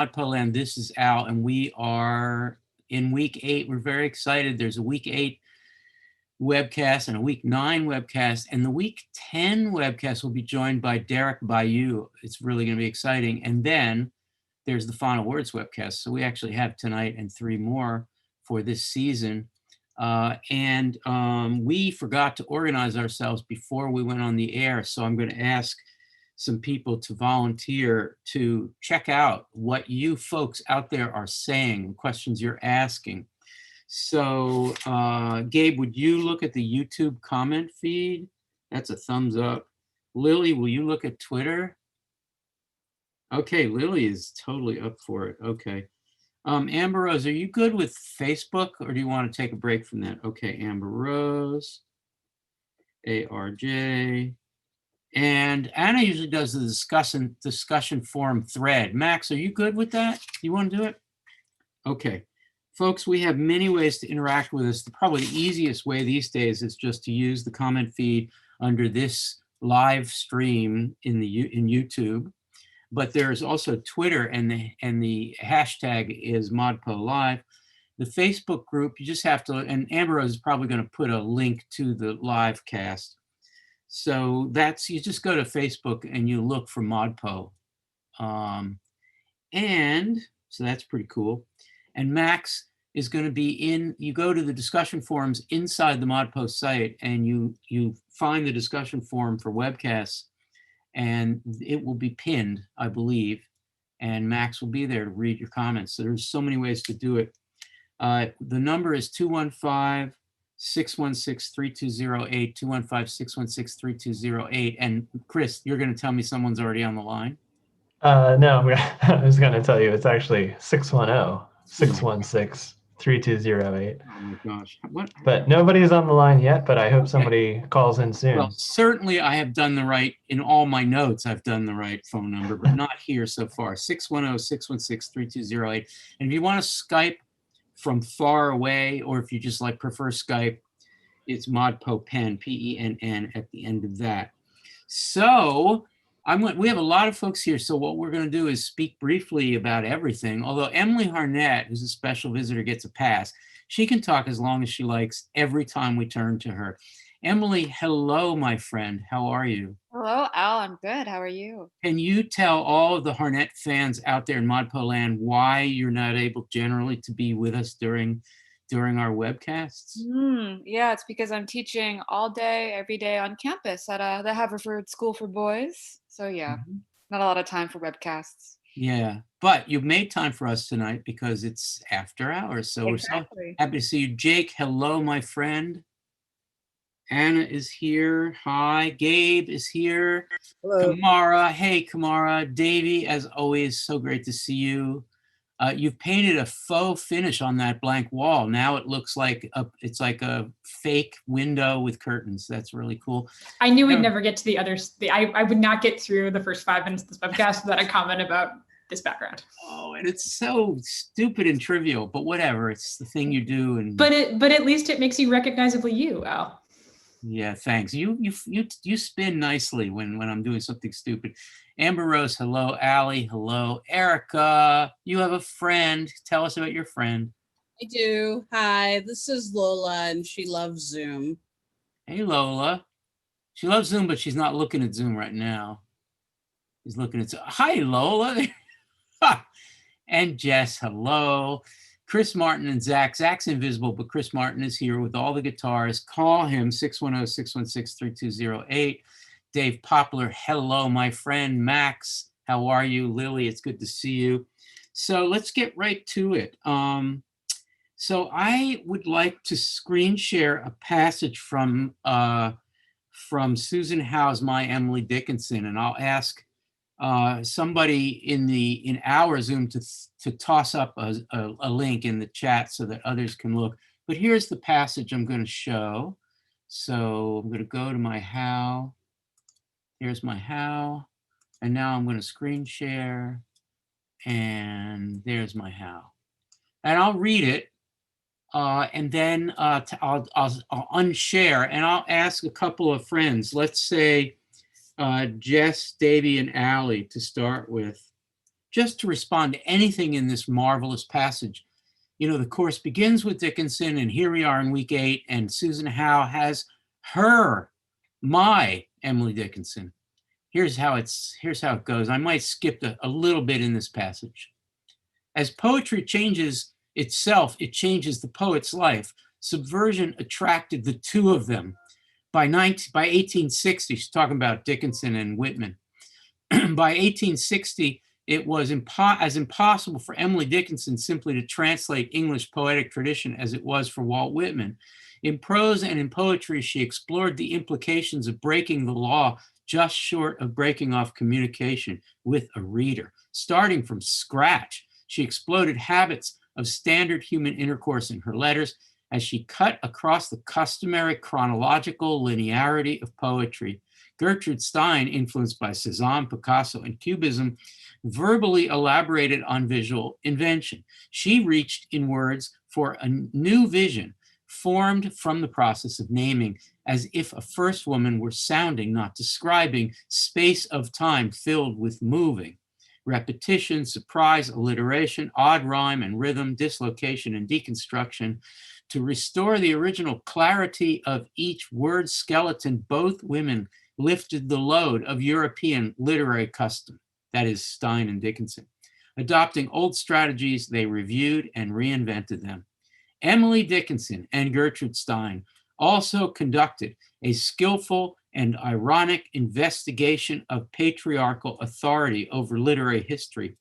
ModPo Land. This is Al, and we are in week 8. We're very excited. There's a week 8 webcast and a week 9 webcast, and the week 10 webcast will be joined by Derek Bayou. It's really going to be exciting. And then there's the Final Words webcast. So we actually have tonight and 3 more for this season. We forgot to organize ourselves before we went on the air. So I'm going to ask some people to volunteer to check out what you folks out there are saying, questions you're asking. So Gabe, would you look at the YouTube comment feed? That's a thumbs up. Lily, will you look at Twitter? Okay, Lily is totally up for it. Okay. Amber Rose, are you good with Facebook, or do you want to take a break from that? Okay, Amber Rose, ARJ. And Anna usually does the discussion forum thread. Max, are you good with that? You want to do it? Okay. Folks, we have many ways to interact with us. Probably the easiest way these days is just to use the comment feed under this live stream in YouTube. But there's also Twitter, and the hashtag is ModPo Live. The Facebook group, you just have to, and Amber Rose is probably going to put a link to the live cast. So you just go to Facebook and you look for ModPo. And so that's pretty cool. And Max is going to be you go to the discussion forums inside the ModPo site, and you find the discussion forum for webcasts, and it will be pinned, I believe, and Max will be there to read your comments. So there's so many ways to do it. The number is 215-616-3208, 215-616-3208. And Chris, you're going to tell me someone's already on the line? No, I was going to tell you it's actually 610-616-3208. Oh my gosh. What? But nobody's on the line yet, but I hope somebody calls in soon. Well, certainly I have done the right, in all my notes, I've done the right phone number, but not here so far. 610-616-3208. And if you want to Skype from far away, or if you just prefer Skype, it's ModPo Pen, PENN at the end of that. So we have a lot of folks here. So what we're going to do is speak briefly about everything. Although Emily Harnett, who's a special visitor, gets a pass. She can talk as long as she likes every time we turn to her. Emily, hello, my friend. How are you? Hello, Al. I'm good. How are you? Can you tell all of the Harnett fans out there in ModPo Land why you're not able generally to be with us during our webcasts? Yeah, it's because I'm teaching all day, every day on campus at the Haverford School for Boys. So yeah, not a lot of time for webcasts. Yeah, but you've made time for us tonight because it's after hours. So exactly. We're so happy to see you. Jake, hello, my friend. Anna is here. Hi. Gabe is here. Hello. Kamara. Hey, Kamara. Davey, as always, so great to see you. You've painted a faux finish on that blank wall. Now it looks like it's like a fake window with curtains. That's really cool. I knew we'd never get to the others. I would not get through the first 5 minutes of this webcast without a comment about this background. Oh, and it's so stupid and trivial, but whatever. It's the thing you do. But at least it makes you recognizably you, Al. Yeah, thanks. You spin nicely when I'm doing something stupid. Amber Rose, hello. Allie, hello. Erica, you have a friend. Tell us about your friend. I do. Hi, this is Lola, and she loves Zoom. Hey, Lola. She loves Zoom, but she's not looking at Zoom right now. She's looking at... Hi, Lola. And Jess, hello. Chris Martin and Zach. Zach's invisible, but Chris Martin is here with all the guitars. Call him, 610-616-3208. Dave Poplar, hello, my friend. Max, how are you? Lily, it's good to see you. So let's get right to it. So I would like to screen share a passage from Susan Howe's My Emily Dickinson, and I'll ask somebody in our Zoom to toss up a link in the chat so that others can look. But here's the passage I'm going to show. So I'm going to go to my Howe. Here's my Howe. And now I'm going to screen share. And there's my Howe. And I'll read it. And then I'll unshare. And I'll ask a couple of friends. Let's say Jess, Davey, and Allie to start with. just to respond to anything in this marvelous passage. You know, the course begins with Dickinson, and here we are in week 8, and Susan Howe has my Emily Dickinson. Here's how it goes. I might skip a little bit in this passage. As poetry changes itself, it changes the poet's life. Subversion attracted the two of them. By 1860, she's talking about Dickinson and Whitman. By 1860, it was as impossible for Emily Dickinson simply to translate English poetic tradition as it was for Walt Whitman. In prose and in poetry, she explored the implications of breaking the law just short of breaking off communication with a reader. Starting from scratch, she exploded habits of standard human intercourse in her letters as she cut across the customary chronological linearity of poetry. Gertrude Stein, influenced by Cézanne, Picasso, and Cubism, verbally elaborated on visual invention. She reached in words for a new vision formed from the process of naming, as if a first woman were sounding, not describing, space of time filled with moving. Repetition, surprise, alliteration, odd rhyme and rhythm, dislocation and deconstruction. To restore the original clarity of each word skeleton, both women lifted the load of European literary custom, that is Stein and Dickinson. Adopting old strategies, they reviewed and reinvented them. Emily Dickinson and Gertrude Stein also conducted a skillful and ironic investigation of patriarchal authority over literary history.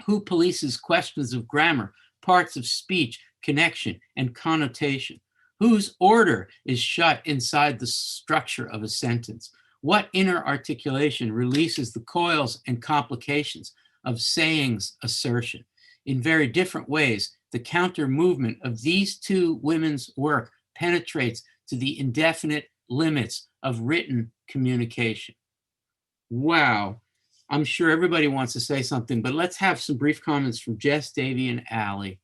Who polices questions of grammar, parts of speech, connection, and connotation? Whose order is shut inside the structure of a sentence? What inner articulation releases the coils and complications of saying's assertion? In very different ways, the counter movement of these two women's work penetrates to the indefinite limits of written communication. Wow. I'm sure everybody wants to say something, but let's have some brief comments from Jess, Davey, and Allie.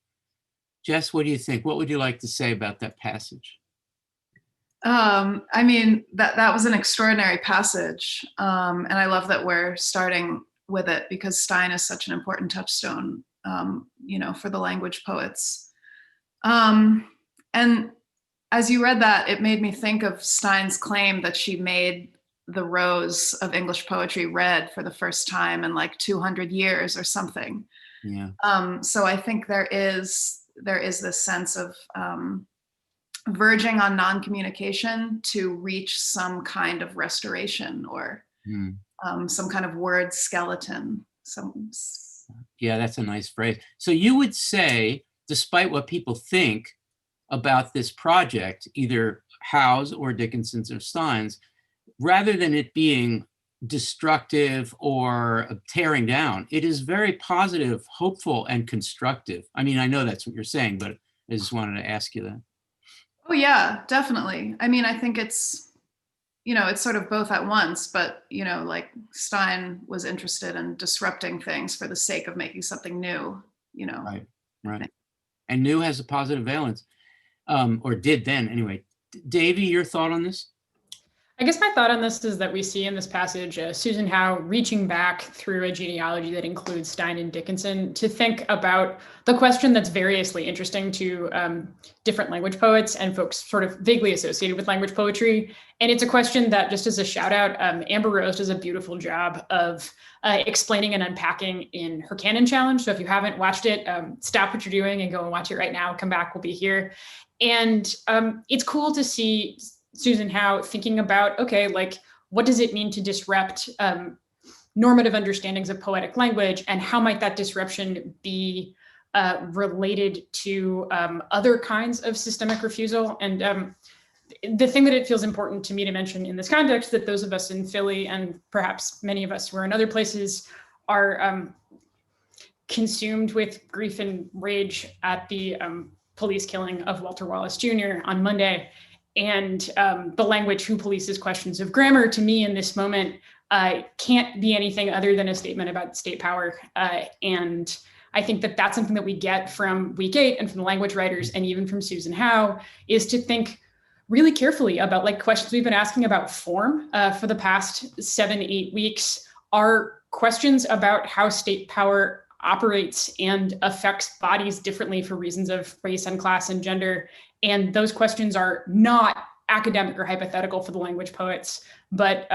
Jess, what do you think? What would you like to say about that passage? I mean, that was an extraordinary passage. And I love that we're starting with it because Stein is such an important touchstone, for the language poets. And as you read that, it made me think of Stein's claim that she made the rose of English poetry red for the first time in like 200 years or something. Yeah. So I think there is this sense of verging on non-communication to reach some kind of restoration or some kind of word skeleton. Yeah, that's a nice phrase. So you would say, despite what people think about this project, either Howe's or Dickinson's or Stein's, rather than it being destructive or tearing down, it is very positive, hopeful, and constructive. I mean, I know that's what you're saying, but I just wanted to ask you that. Oh yeah, definitely. I mean, I think it's sort of both at once, but like Stein was interested in disrupting things for the sake of making something new, Right. And new has a positive valence, or did then anyway. Davey, your thought on this? I guess my thought on this is that we see in this passage Susan Howe reaching back through a genealogy that includes Stein and Dickinson to think about the question that's variously interesting to different language poets and folks sort of vaguely associated with language poetry. And it's a question that, just as a shout out, Amber Rose does a beautiful job of explaining and unpacking in her Canon challenge. So if you haven't watched it, stop what you're doing and go and watch it right now. Come back, we'll be here. And it's cool to see Susan Howe thinking about, okay, like, what does it mean to disrupt normative understandings of poetic language, and how might that disruption be related to other kinds of systemic refusal? And the thing that it feels important to me to mention in this context, that those of us in Philly, and perhaps many of us who are in other places, are consumed with grief and rage at the police killing of Walter Wallace Jr. on Monday. And the language who polices questions of grammar, to me in this moment, can't be anything other than a statement about state power. And I think that that's something that we get from week 8 and from the language writers, and even from Susan Howe, is to think really carefully about like questions we've been asking about form for the past 7-8 weeks. Are questions about how state power operates and affects bodies differently for reasons of race and class and gender. And those questions are not academic or hypothetical for the language poets, but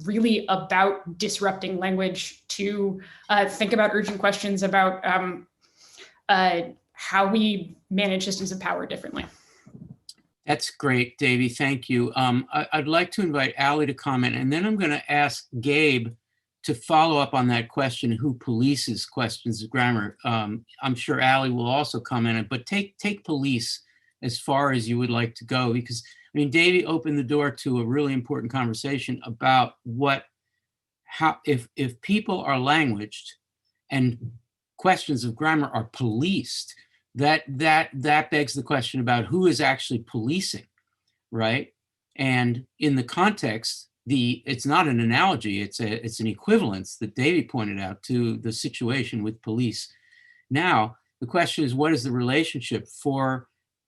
really about disrupting language to think about urgent questions about how we manage systems of power differently. That's great, Davey. Thank you. I'd like to invite Allie to comment, and then I'm going to ask Gabe to follow up on that question, who polices questions of grammar. I'm sure Allie will also comment on it, but take police as far as you would like to go, because I mean, Davey opened the door to a really important conversation about how if people are languaged and questions of grammar are policed, that begs the question about who is actually policing, right? And in the context, it's not an analogy, it's an equivalence that Davey pointed out to the situation with police. Now, the question is, what is the relationship for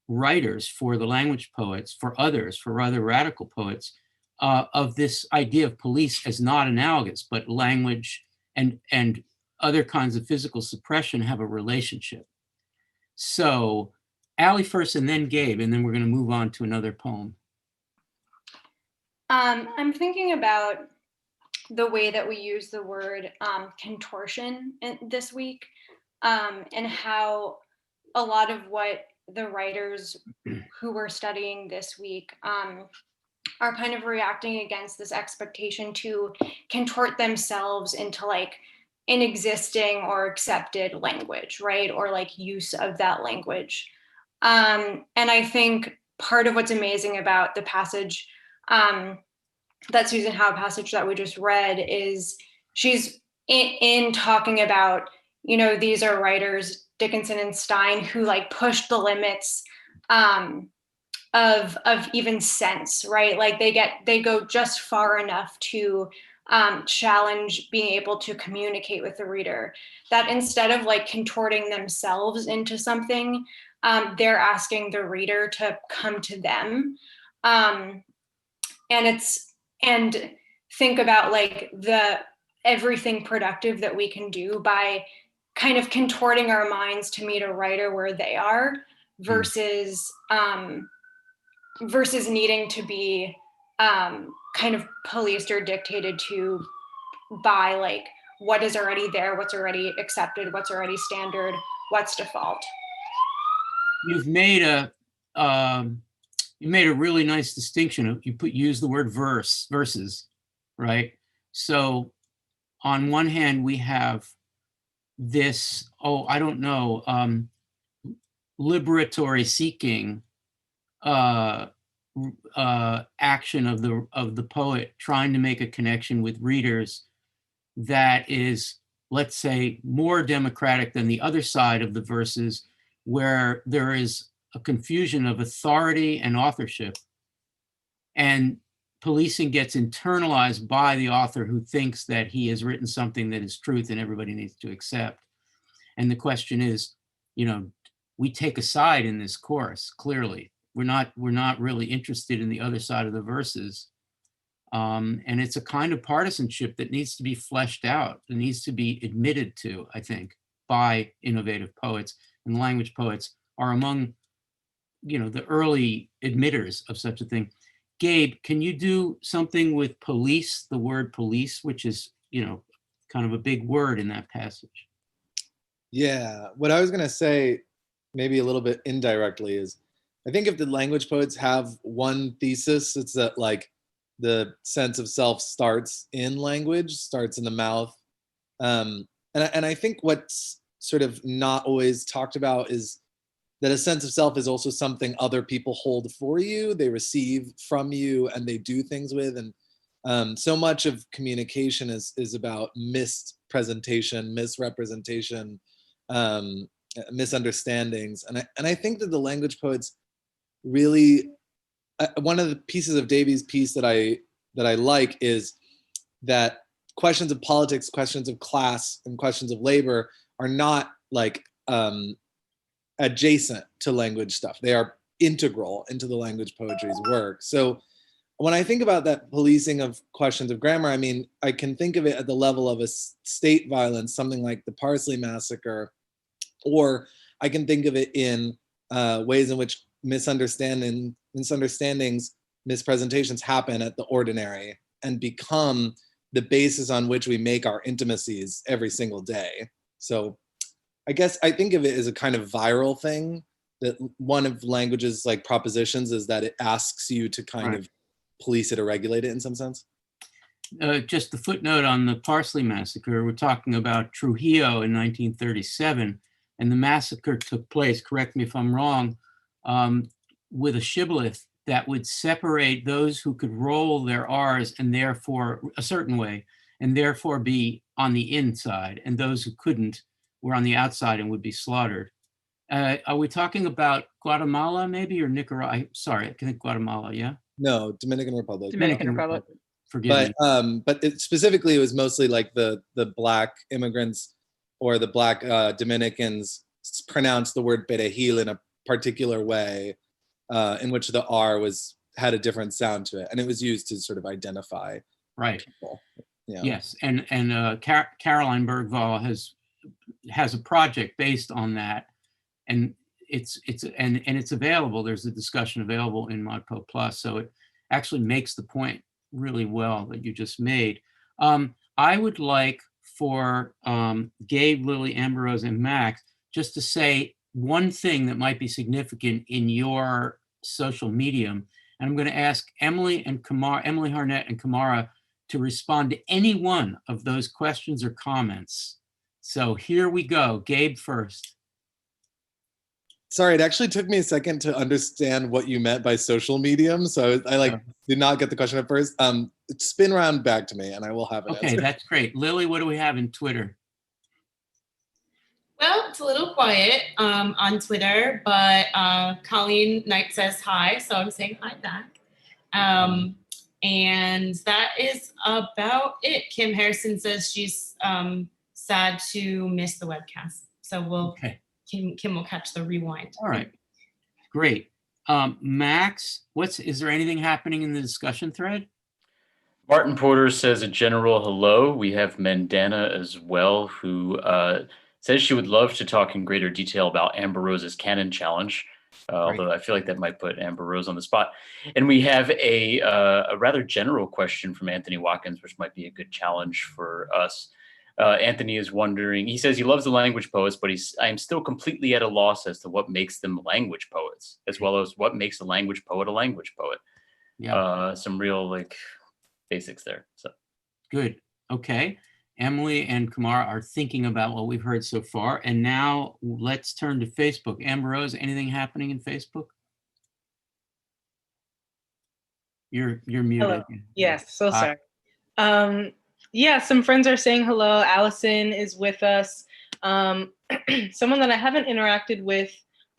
writers, for the language poets, for others, for other radical poets, of this idea of police as not analogous, but language and other kinds of physical suppression have a relationship. So Allie first and then Gabe, and then we're going to move on to another poem. I'm thinking about the way that we use the word contortion this week, and how a lot of what the writers who we're studying this week are kind of reacting against this expectation to contort themselves into like an existing or accepted language, right? Or like use of that language. And I think part of what's amazing about the passage, that Susan Howe passage that we just read, is she's in talking about, you know, these are writers, Dickinson and Stein, who like pushed the limits of even sense, right? Like they go just far enough to challenge being able to communicate with the reader, that instead of like contorting themselves into something, they're asking the reader to come to them. And think about like the everything productive that we can do by kind of contorting our minds to meet a writer where they are, versus versus needing to be kind of policed or dictated to by like what is already there, what's already accepted, what's already standard, what's default. You've made a really nice distinction. You use the word verses, right? So on one hand, we have this, I don't know, liberatory seeking action of the poet trying to make a connection with readers that is, let's say, more democratic than the other side of the verses, where there is a confusion of authority and authorship, and policing gets internalized by the author, who thinks that he has written something that is truth and everybody needs to accept. And the question is, you know, we take a side in this course. Clearly, we're not really interested in the other side of the verses, and it's a kind of partisanship that needs to be fleshed out. It needs to be admitted to, I think, by innovative poets, and the language poets are among, you know, the early admitters of such a thing. Gabe, can you do something with police, the word police, which is, you know, kind of a big word in that passage? Yeah, what I was going to say, maybe a little bit indirectly, is I think if the language poets have one thesis, it's that like the sense of self starts in language, starts in the mouth. And I think what's sort of not always talked about is that a sense of self is also something other people hold for you, they receive from you, and they do things with. And so much of communication is about mispresentation, misrepresentation, misunderstandings. And I think that the language poets really, one of the pieces of Davies' piece that I like is that questions of politics, questions of class, and questions of labor are not like adjacent to language stuff. They are integral into the language poetry's work. So when I think about that policing of questions of grammar, I mean, I can think of it at the level of a state violence, something like the Parsley Massacre, or I can think of it in ways in which misunderstandings, mispresentations happen at the ordinary and become the basis on which we make our intimacies every single day. So I guess I think of it as a kind of viral thing, that one of language's like propositions is that it asks you to kind of police it or regulate it in some sense. Just the footnote on the Parsley Massacre, we're talking about Trujillo in 1937, and the massacre took place, correct me if I'm wrong, with a shibboleth that would separate those who could roll their R's and therefore a certain way, and therefore be on the inside, and those who couldn't were on the outside and would be slaughtered. Are we talking about Guatemala maybe, or Nicaragua? Sorry, I think Guatemala, yeah? No, Dominican Republic. Dominican Republic. Forgive me. But specifically, it was mostly like the Black immigrants or the Black Dominicans pronounced the word perejil in a particular way, in which the R had a different sound to it, and it was used to sort of identify people. Yeah. Yes, and Caroline Bergvall has a project based on that, and it's available. There's a discussion available in ModPo Plus, so it actually makes the point really well that you just made. I would like for Gabe, Lily, Ambrose, and Max just to say one thing that might be significant in your social medium, and I'm going to ask Emily Harnett and Kamara to respond to any one of those questions or comments. So here we go. Gabe first. Sorry, it actually took me a second to understand what you meant by social medium. So I did not get the question at first. Spin around back to me and I will have it. Okay, that's great. Lily, what do we have in Twitter? Well, it's a little quiet on Twitter, but Colleen Knight says hi, so I'm saying hi back. And that is about it. Kim Harrison says she's sad to miss the webcast. So Kim will catch the rewind. All right, great. Max, is there anything happening in the discussion thread? Martin Porter says a general hello. We have Mandana as well, who says she would love to talk in greater detail about Amber Rose's canon challenge, although I feel like that might put Amber Rose on the spot. And we have a rather general question from Anthony Watkins, which might be a good challenge for us. Anthony is wondering, he says he loves the language poets, but I am still completely at a loss as to what makes them language poets, as well as what makes a language poet a language poet. Yeah. Some real basics there. So good. Okay. Emily and Kamara are thinking about what we've heard so far. And now let's turn to Facebook. Amber Rose, anything happening in Facebook? You're muted. Hello. Yes, so sorry. Yeah, some friends are saying hello. Allison is with us. Someone that I haven't interacted with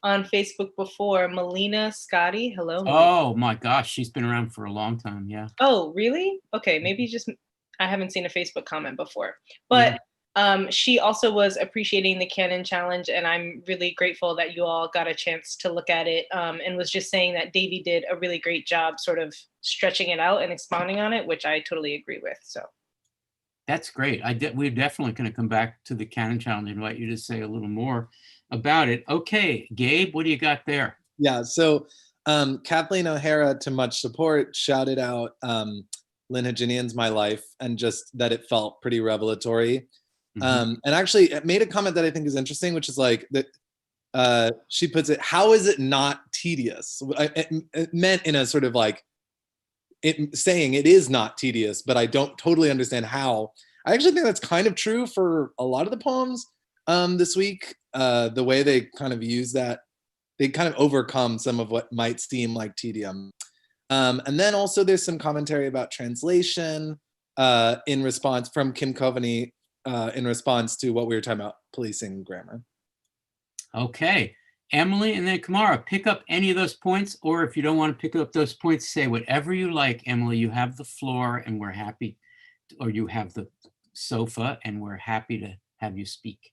on Facebook before, Malena Scotty. Hello. Malena. Oh my gosh, she's been around for a long time. Yeah. Oh, really? Okay, maybe just I haven't seen a Facebook comment before. But she also was appreciating the canon challenge, and I'm really grateful that you all got a chance to look at it, and was just saying that Davey did a really great job sort of stretching it out and expounding on it, which I totally agree with. So. That's great. We're definitely going to come back to the canon challenge and invite you to say a little more about it. Okay, Gabe, what do you got there? Yeah, so Kathleen O'Hara, to much support, shouted out Lynn Haginian's My Life, and just that it felt pretty revelatory. And actually it made a comment that I think is interesting, which is that she puts it, how is it not tedious? It meant in a sort of saying it is not tedious, but I don't totally understand how. I actually think that's kind of true for a lot of the poems this week. The way they kind of use that, they kind of overcome some of what might seem like tedium. And then also there's some commentary about translation in response from Kim Coveney in response to what we were talking about, policing grammar. Okay. Emily and then Kamara, pick up any of those points, or if you don't want to pick up those points, say whatever you like. Emily, you have the floor and we're happy, or you have the sofa and we're happy to have you speak.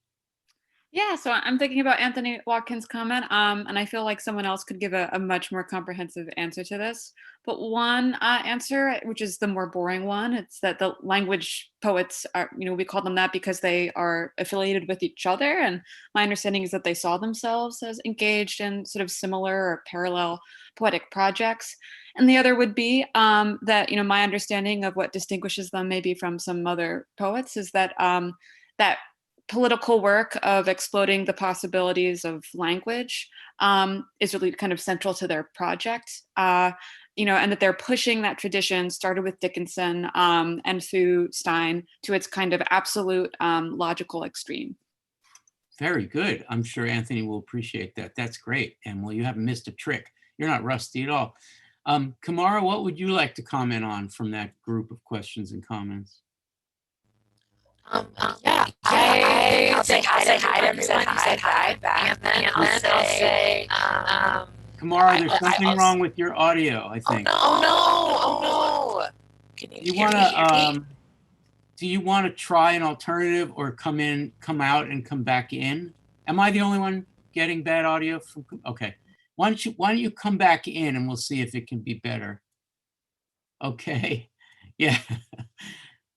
Yeah, so I'm thinking about Anthony Watkins' comment, and I feel like someone else could give a much more comprehensive answer to this. But one answer, which is the more boring one, it's that the language poets are, we call them that because they are affiliated with each other. And my understanding is that they saw themselves as engaged in sort of similar or parallel poetic projects. And the other would be that, my understanding of what distinguishes them maybe from some other poets is that that political work of exploding the possibilities of language is really kind of central to their project. And that they're pushing that tradition started with Dickinson and through Stein to its kind of absolute logical extreme. Very good. I'm sure Anthony will appreciate that. That's great. And well, you haven't missed a trick. You're not rusty at all. Kamara, what would you like to comment on from that group of questions and comments? Yeah, I'll say hi to everyone. You said hi back, and then I'll say, Kamara, there's something wrong with your audio, I think. Oh no! Can you hear me? Do you want to try an alternative or come out and come back in? Am I the only one getting bad audio? Okay. Why don't you come back in and we'll see if it can be better. Okay. Yeah.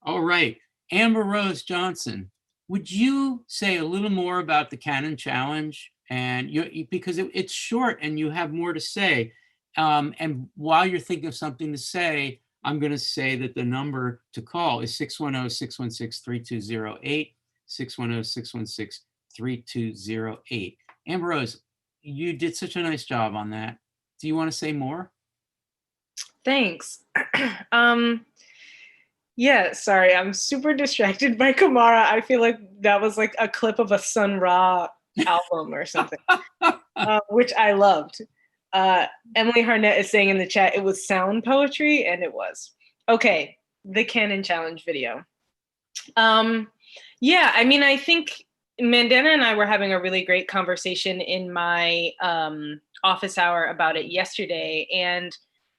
All right. Amber Rose Johnson, would you say a little more about the Canon Challenge? And because it's short and you have more to say. And while you're thinking of something to say, I'm going to say that the number to call is 610-616-3208, 610-616-3208. Amber Rose, you did such a nice job on that. Do you want to say more? Thanks. Yeah, sorry, I'm super distracted by Kamara. I feel like that was like a clip of a Sun Ra album or something, which I loved. Emily Harnett is saying in the chat it was sound poetry, and it was. Okay, the Canon Challenge video. Yeah, I mean, I think Mandana and I were having a really great conversation in my office hour about it yesterday, and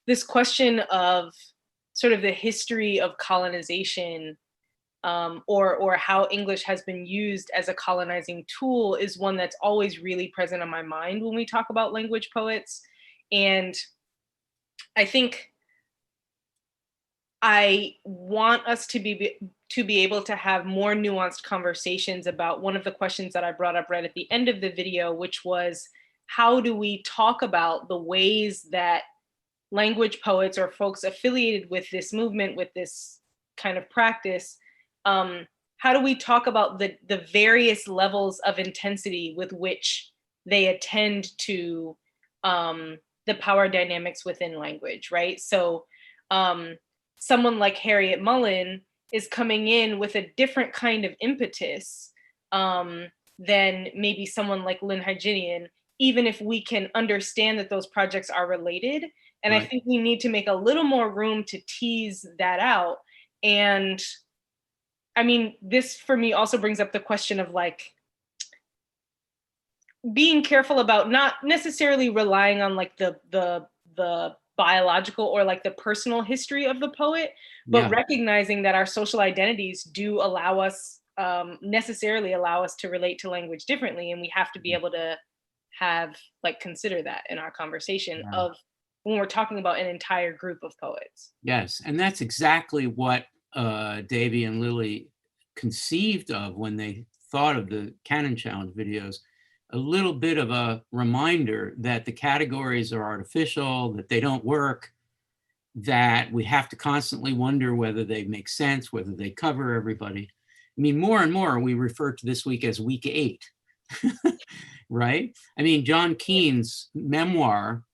this question of sort of the history of colonization or how English has been used as a colonizing tool is one that's always really present on my mind when we talk about language poets. And I think I want us to be able to have more nuanced conversations about one of the questions that I brought up right at the end of the video, which was, how do we talk about the ways that language poets or folks affiliated with this movement, with this kind of practice, how do we talk about the various levels of intensity with which they attend to the power dynamics within language, right? So someone like Harriet Mullen is coming in with a different kind of impetus than maybe someone like Lynn Hygenian, even if we can understand that those projects are related. And right. I think we need to make a little more room to tease that out. And I mean, this for me also brings up the question of like being careful about not necessarily relying on like the biological or like the personal history of the poet, but recognizing that our social identities do allow us, necessarily allow us to relate to language differently. And we have to be able to have like consider that in our conversation of when we're talking about an entire group of poets. Yes, and that's exactly what Davey and Lily conceived of when they thought of the Canon Challenge videos. A little bit of a reminder that the categories are artificial, that they don't work, that we have to constantly wonder whether they make sense, whether they cover everybody. I mean, more and more, we refer to this week as week 8, right? I mean, John Keene's memoir,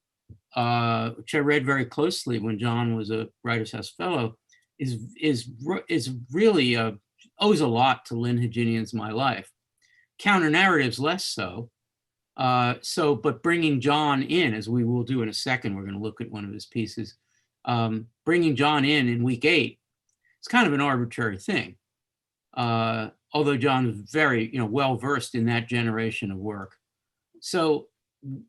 which I read very closely when John was a Writers' House Fellow, is really owes a lot to Lynn Hygenian's My Life. Counter narratives less so. But bringing John in, as we will do in a second, we're going to look at one of his pieces. Bringing John in week 8, it's kind of an arbitrary thing. Although John was very, well versed in that generation of work. So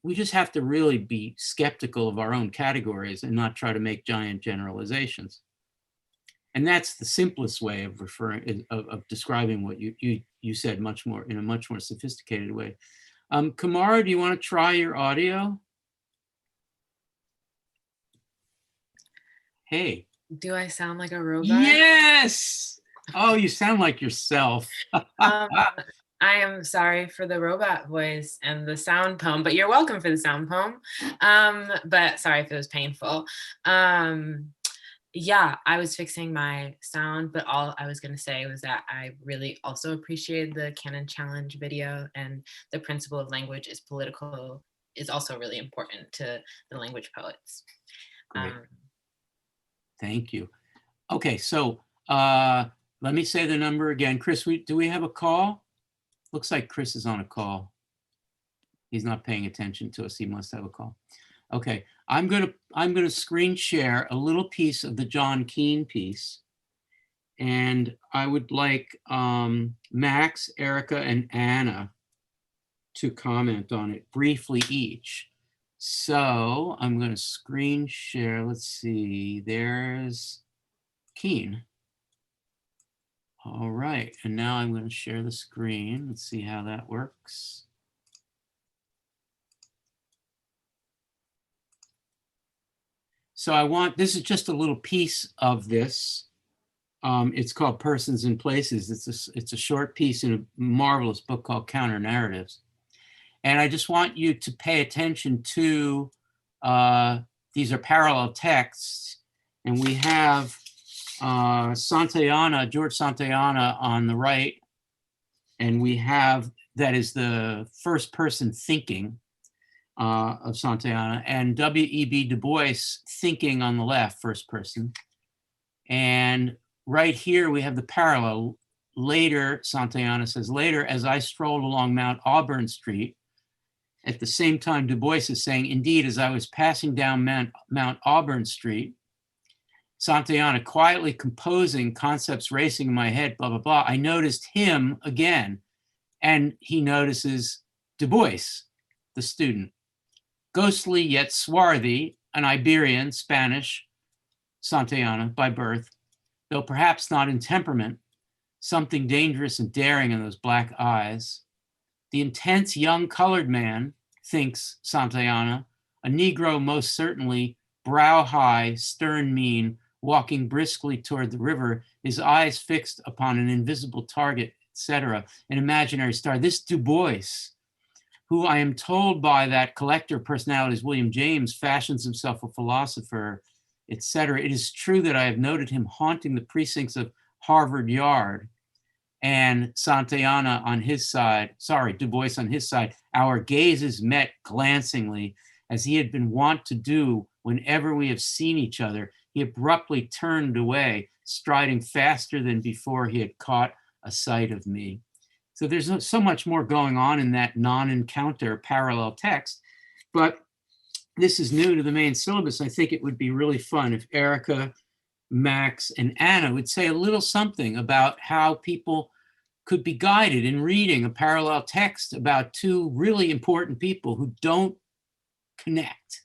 we just have to really be skeptical of our own categories and not try to make giant generalizations. And that's the simplest way of describing what you you said, much more in a much more sophisticated way. Kamara, do you want to try your audio? Hey. Do I sound like a robot? Yes. Oh, you sound like yourself. I am sorry for the robot voice and the sound poem, but you're welcome for the sound poem. But sorry if it was painful. Yeah, I was fixing my sound, but all I was going to say was that I really also appreciated the Canon Challenge video, and the principle of language is political is also really important to the language poets. Great. Thank you. Okay, so let me say the number again. Chris, do we have a call? Looks like Chris is on a call. He's not paying attention to us. He must have a call. Okay, I'm gonna screen share a little piece of the John Keene piece, and I would like Max, Erica, and Anna to comment on it briefly each. So I'm going to screen share. Let's see. There's Keene. All right, and now I'm going to share the screen. Let's see how that works. So this is just a little piece of this. It's called Persons and Places. It's a short piece in a marvelous book called Counter Narratives. And I just want you to pay attention to, these are parallel texts, and we have George Santayana on the right, and we have, that is the first person thinking of Santayana, and W.E.B. Du Bois thinking on the left, first person. And right here we have the parallel. Later, Santayana says, later, as I strolled along Mount Auburn Street, at the same time, Du Bois is saying, indeed, as I was passing down Mount Auburn Street, Santayana quietly composing, concepts racing in my head, blah, blah, blah, I noticed him again. And he notices Du Bois, the student. Ghostly yet swarthy, an Iberian, Spanish, Santayana by birth, though perhaps not in temperament, something dangerous and daring in those black eyes. The intense young colored man, thinks Santayana, a Negro most certainly, brow high, stern mien, walking briskly toward the river, his eyes fixed upon an invisible target, etc., an imaginary star. This Du Bois, who I am told by that collector of personalities, William James, fashions himself a philosopher, etc. It is true that I have noted him haunting the precincts of Harvard Yard. And Santayana on his side, Du Bois on his side, our gazes met glancingly, as he had been wont to do whenever we have seen each other. He abruptly turned away, striding faster than before he had caught a sight of me. So there's so much more going on in that non-encounter parallel text, but this is new to the main syllabus. I think it would be really fun if Erica, Max, and Anna would say a little something about how people could be guided in reading a parallel text about two really important people who don't connect.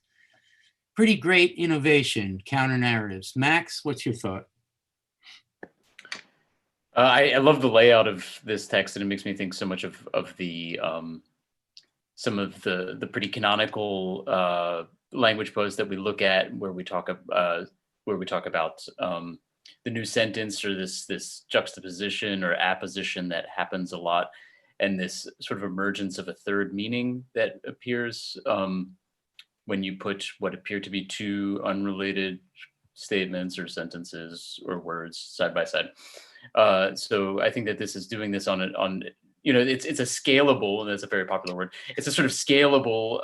Pretty great innovation, counter narratives. Max, what's your thought? I love the layout of this text, and it makes me think so much of the some of the pretty canonical language posts that we look at, where we talk about the new sentence, or this juxtaposition or apposition that happens a lot, and this sort of emergence of a third meaning that appears when you put what appear to be two unrelated statements or sentences or words side by side. So I think that this is doing this on it's a scalable, and that's a very popular word. It's a sort of scalable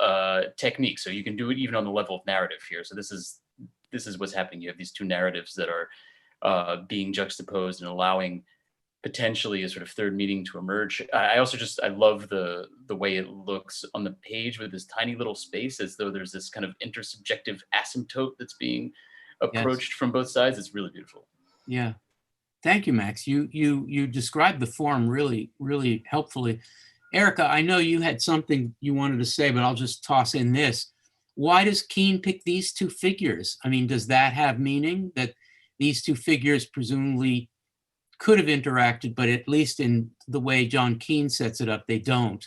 technique. So you can do it even on the level of narrative here. So this is what's happening. You have these two narratives that are being juxtaposed and allowing potentially a sort of third meaning to emerge. I love the way it looks on the page with this tiny little space, as though there's this kind of intersubjective asymptote that's being approached from both sides. It's really beautiful. Yeah. Thank you, Max. You described the form really, really helpfully. Erica, I know you had something you wanted to say, but I'll just toss in this. Why does Keene pick these two figures? I mean, does that have meaning, that these two figures presumably could have interacted, but at least in the way John Keene sets it up, they don't.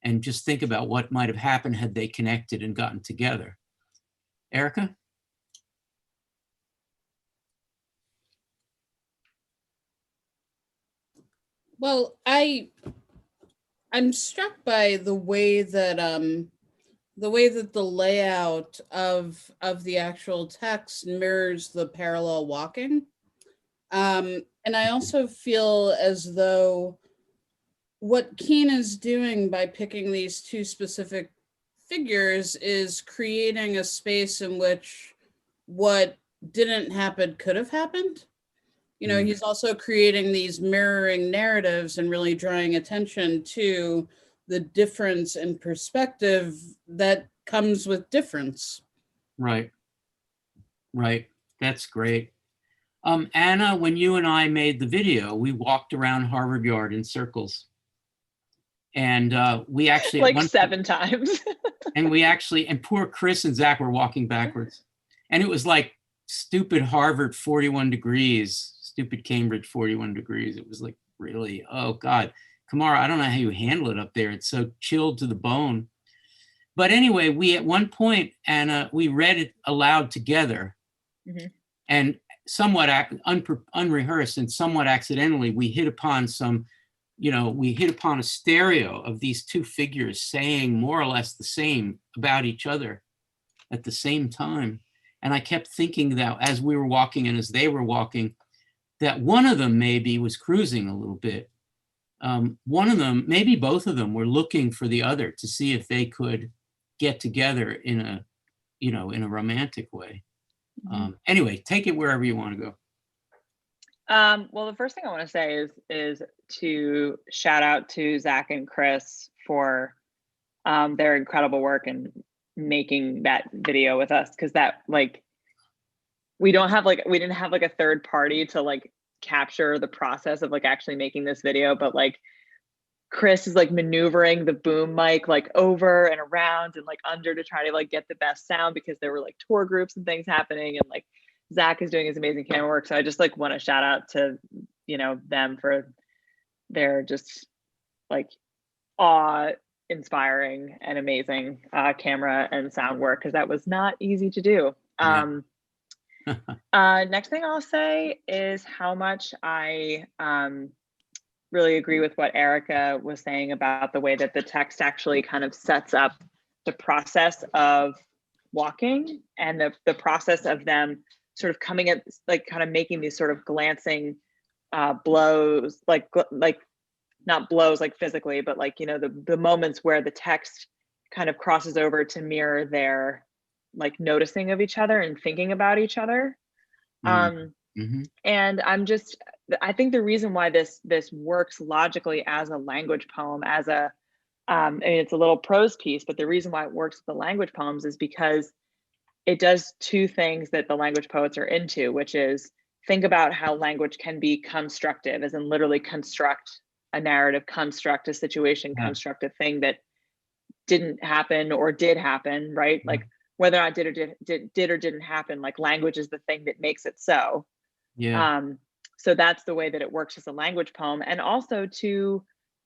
And just think about what might have happened had they connected and gotten together. Erica? Well, I'm struck by the way that the layout of the actual text mirrors the parallel walking. And I also feel as though what Keene is doing by picking these two specific figures is creating a space in which what didn't happen could have happened. You know, he's also creating these mirroring narratives and really drawing attention to the difference in perspective that comes with difference. Right. Right. That's great. Anna, when you and I made the video, we walked around Harvard Yard in circles. And we actually like 7 times. and poor Chris and Zach were walking backwards. And it was like stupid Harvard 41 degrees, stupid Cambridge 41 degrees. It was like really, oh God. Kamara, I don't know how you handle it up there. It's so chilled to the bone. But anyway, we at one point, Anna, we read it aloud together. Mm-hmm. And somewhat unrehearsed and somewhat accidentally, we hit upon a stereo of these two figures saying more or less the same about each other at the same time. And I kept thinking that as we were walking and as they were walking, that one of them maybe was cruising a little bit. One of them, maybe both of them, were looking for the other to see if they could get together in a romantic way. Anyway, take it wherever you want to go. Well, the first thing I want to say is to shout out to Zach and Chris for their incredible work in making that video with us, because that we didn't have a third party to capture the process of actually making this video, but Chris is maneuvering the boom mic over and around and under to try to get the best sound, because there were tour groups and things happening, and Zach is doing his amazing camera work. So I just want to shout out to them for their just awe-inspiring and amazing camera and sound work, because that was not easy to do. Yeah. Next thing I'll say is how much I really agree with what Erica was saying about the way that the text actually kind of sets up the process of walking and the process of them sort of coming at kind of making these sort of glancing blows, not blows physically, but the moments where the text kind of crosses over to mirror their noticing of each other and thinking about each other. And I think the reason why this works logically as a language poem, as it's a little prose piece, but the reason why it works with the language poems is because it does two things that the language poets are into, which is think about how language can be constructive, as in literally construct a narrative, construct a situation, construct a thing that didn't happen or did happen, right? Whether or not did or didn't happen, language is the thing that makes it so. Yeah. So that's the way that it works as a language poem, and also to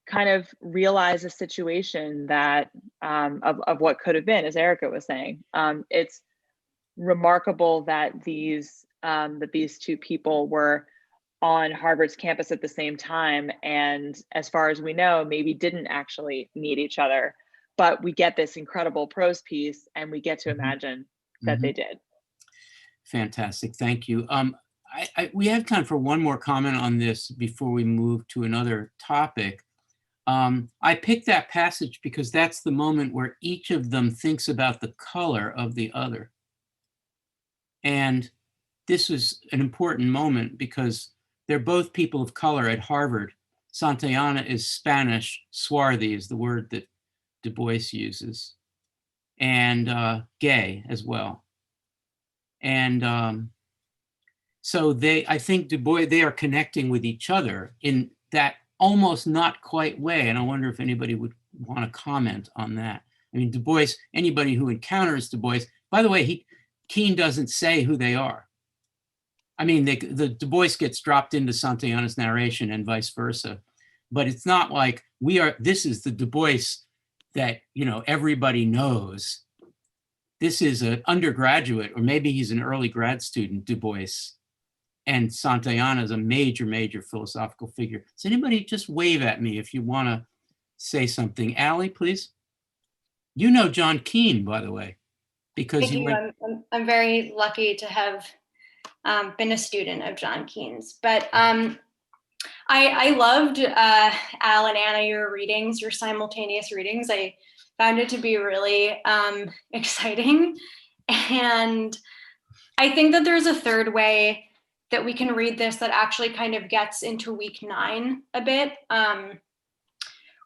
kind of realize a situation that of what could have been, as Erica was saying. It's remarkable that these two people were on Harvard's campus at the same time, and as far as we know, maybe didn't actually meet each other. But we get this incredible prose piece, and we get to imagine that they did. Fantastic, thank you. We have time for one more comment on this before we move to another topic. I picked that passage because that's the moment where each of them thinks about the color of the other. And this is an important moment because they're both people of color at Harvard. Santayana is Spanish, swarthy is the word that Du Bois uses, and gay as well. And so I think Du Bois, they are connecting with each other in that almost not quite way. And I wonder if anybody would want to comment on that. I mean, Du Bois, anybody who encounters Du Bois, by the way, Keene doesn't say who they are. I mean, the Du Bois gets dropped into Santayana's narration and vice versa, but it's not like this is the Du Bois that, everybody knows. This is an undergraduate, or maybe he's an early grad student, Du Bois, and Santayana is a major, major philosophical figure. Does anybody just wave at me if you want to say something? Allie, please. You know John Keene, by the way, because Thank you. I'm very lucky to have been a student of John Keene's. But I loved, Al and Anna, your readings, your simultaneous readings. I found it to be really exciting. And I think that there's a third way that we can read this that actually kind of gets into week 9 a bit,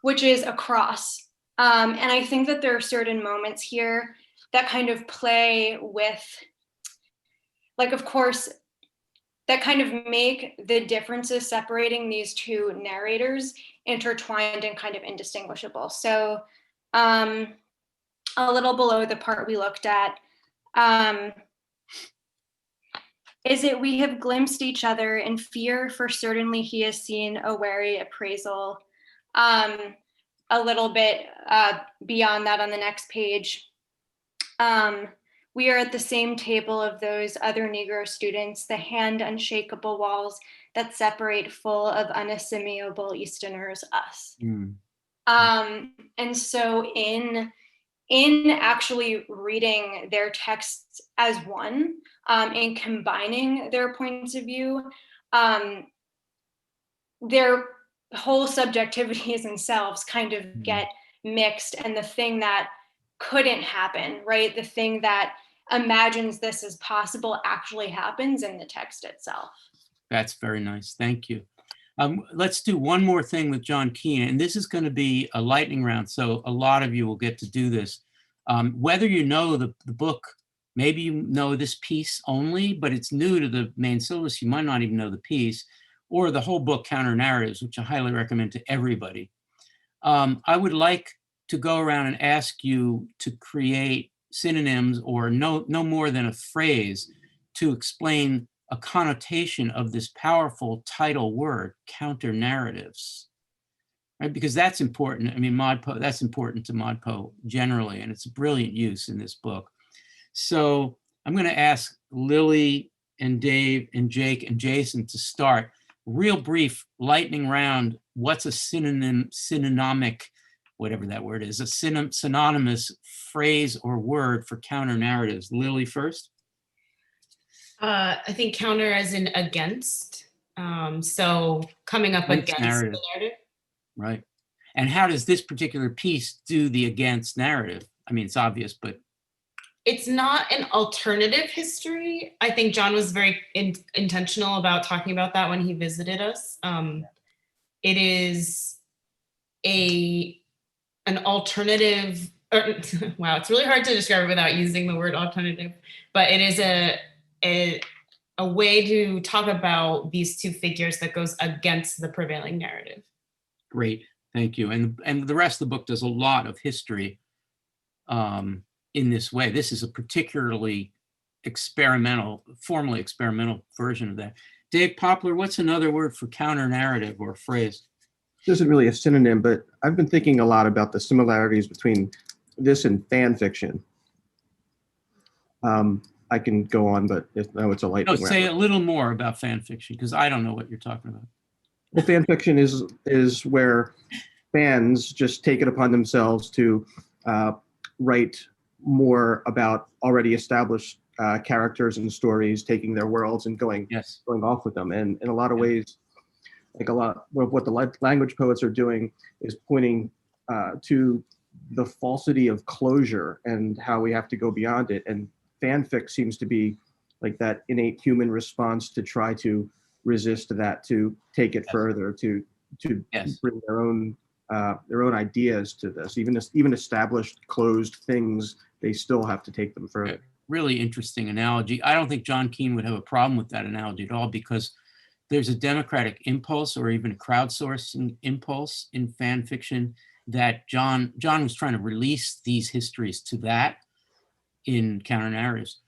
which is across. And I think that there are certain moments here that kind of play with, like, of course, that kind of make the differences separating these two narrators intertwined and kind of indistinguishable. So a little below the part we looked at, is it we have glimpsed each other in fear, for certainly he has seen a wary appraisal. A little bit beyond that on the next page. We are at the same table of those other Negro students, the hand unshakable walls that separate full of unassimilable Easterners us. And so in actually reading their texts as one, and combining their points of view, their whole subjectivities themselves kind of get mixed, and the thing that couldn't happen, right? The thing that imagines this as possible actually happens in the text itself. That's very nice. Thank you. Let's do one more thing with John Keene, and this is going to be a lightning round, so a lot of you will get to do this. Whether you know the book, maybe you know this piece only, but it's new to the main syllabus, you might not even know the piece, or the whole book, Counter Narratives, which I highly recommend to everybody. I would like to go around and ask you to create synonyms or no more than a phrase to explain a connotation of this powerful title word, counter narratives, right? Because that's important. I mean, ModPo, that's important to ModPo generally, and it's a brilliant use in this book. So I'm going to ask Lily and Dave and Jake and Jason to start. Real brief lightning round. What's a synonymic, whatever that word is, a synonymous phrase or word for counter narratives? Lily first. I think counter as in against. So coming up against the narrative. Right. And how does this particular piece do the against narrative? I mean, it's obvious, but. It's not an alternative history. I think John was very intentional about talking about that when he visited us. It is an alternative, wow, it's really hard to describe it without using the word alternative, but it is a way to talk about these two figures that goes against the prevailing narrative. Great, thank you. And the rest of the book does a lot of history in this way. This is a particularly formally experimental version of that. Dave Poplar, what's another word for counter narrative or phrase? This isn't really a synonym, but I've been thinking a lot about the similarities between this and fan fiction. I can go on, but it's a lightning round. Say a little more about fan fiction, because I don't know what you're talking about. Well, fan fiction is where fans just take it upon themselves to write more about already established characters and stories, taking their worlds and going off with them. And in a lot of ways, like a lot of what the language poets are doing is pointing to the falsity of closure and how we have to go beyond it. And fanfic seems to be like that innate human response to try to resist that, to take it further, to bring their own ideas to this. Even established closed things, they still have to take them further. Really interesting analogy. I don't think John Keene would have a problem with that analogy at all, because there's a democratic impulse or even a crowdsourcing impulse in fan fiction that John was trying to release these histories to that in counter narratives.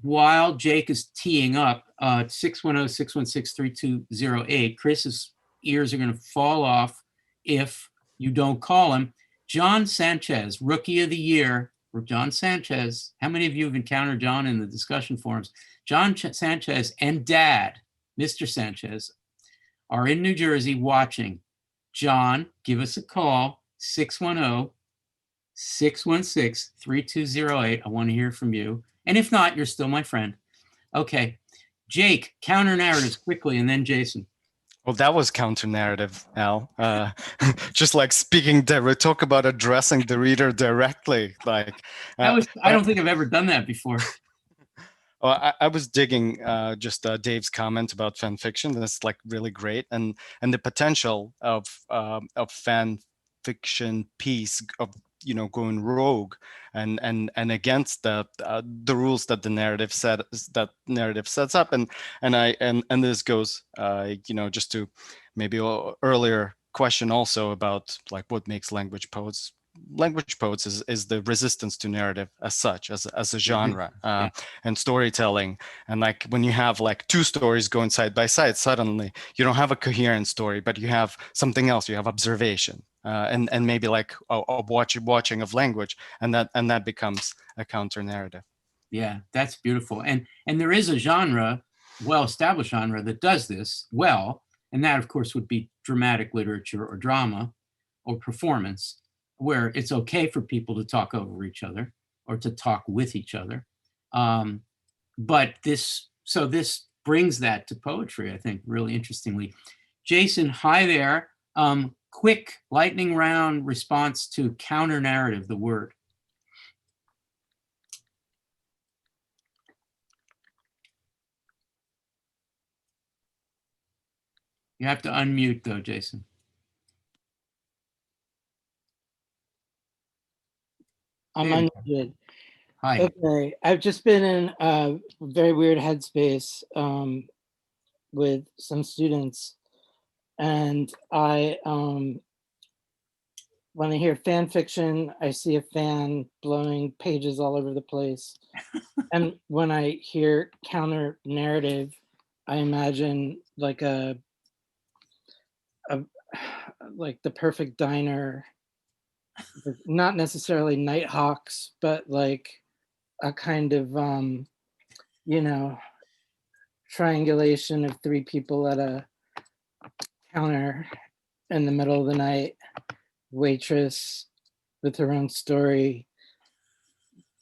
while Jake is teeing up, 610-616-3208, Chris's ears are going to fall off if you don't call him. John Sanchez, Rookie of the Year, or John Sanchez. How many of you have encountered John in the discussion forums? John Sanchez and Dad, Mr. Sanchez, are in New Jersey watching. John, give us a call, 610-616-3208. I want to hear from you. And if not, you're still my friend. Okay. Jake, counter narratives quickly, and then Jason. Well, that was counter narrative, Al. Just like speaking direct, talk about addressing the reader directly. Like I don't think I've ever done that before. Well, I was digging just Dave's comment about fan fiction. That's like really great, and the potential of fan fiction piece of going rogue and against the rules that the narrative sets up, and this goes just to maybe earlier question also about like what makes language poets is the resistance to narrative as such, as a genre, and storytelling. And like when you have like two stories going side by side, suddenly you don't have a coherent story, but you have something else. You have observation, and maybe like a watching of language, and that becomes a counter narrative. Yeah, that's beautiful. And there is a genre, well-established genre, that does this well, and that of course would be dramatic literature or drama or performance, where it's okay for people to talk over each other or to talk with each other. But this brings that to poetry, I think, really interestingly. Jason, hi there. Quick lightning round response to counter narrative, the word. You have to unmute though, Jason. I'm unmuted. Hi. Okay, I've just been in a very weird headspace with some students, and I when I hear fan fiction, I see a fan blowing pages all over the place, and when I hear counter narrative, I imagine like like The Perfect Diner. Not necessarily Nighthawks, but like a kind of triangulation of three people at a counter in the middle of the night, waitress with her own story,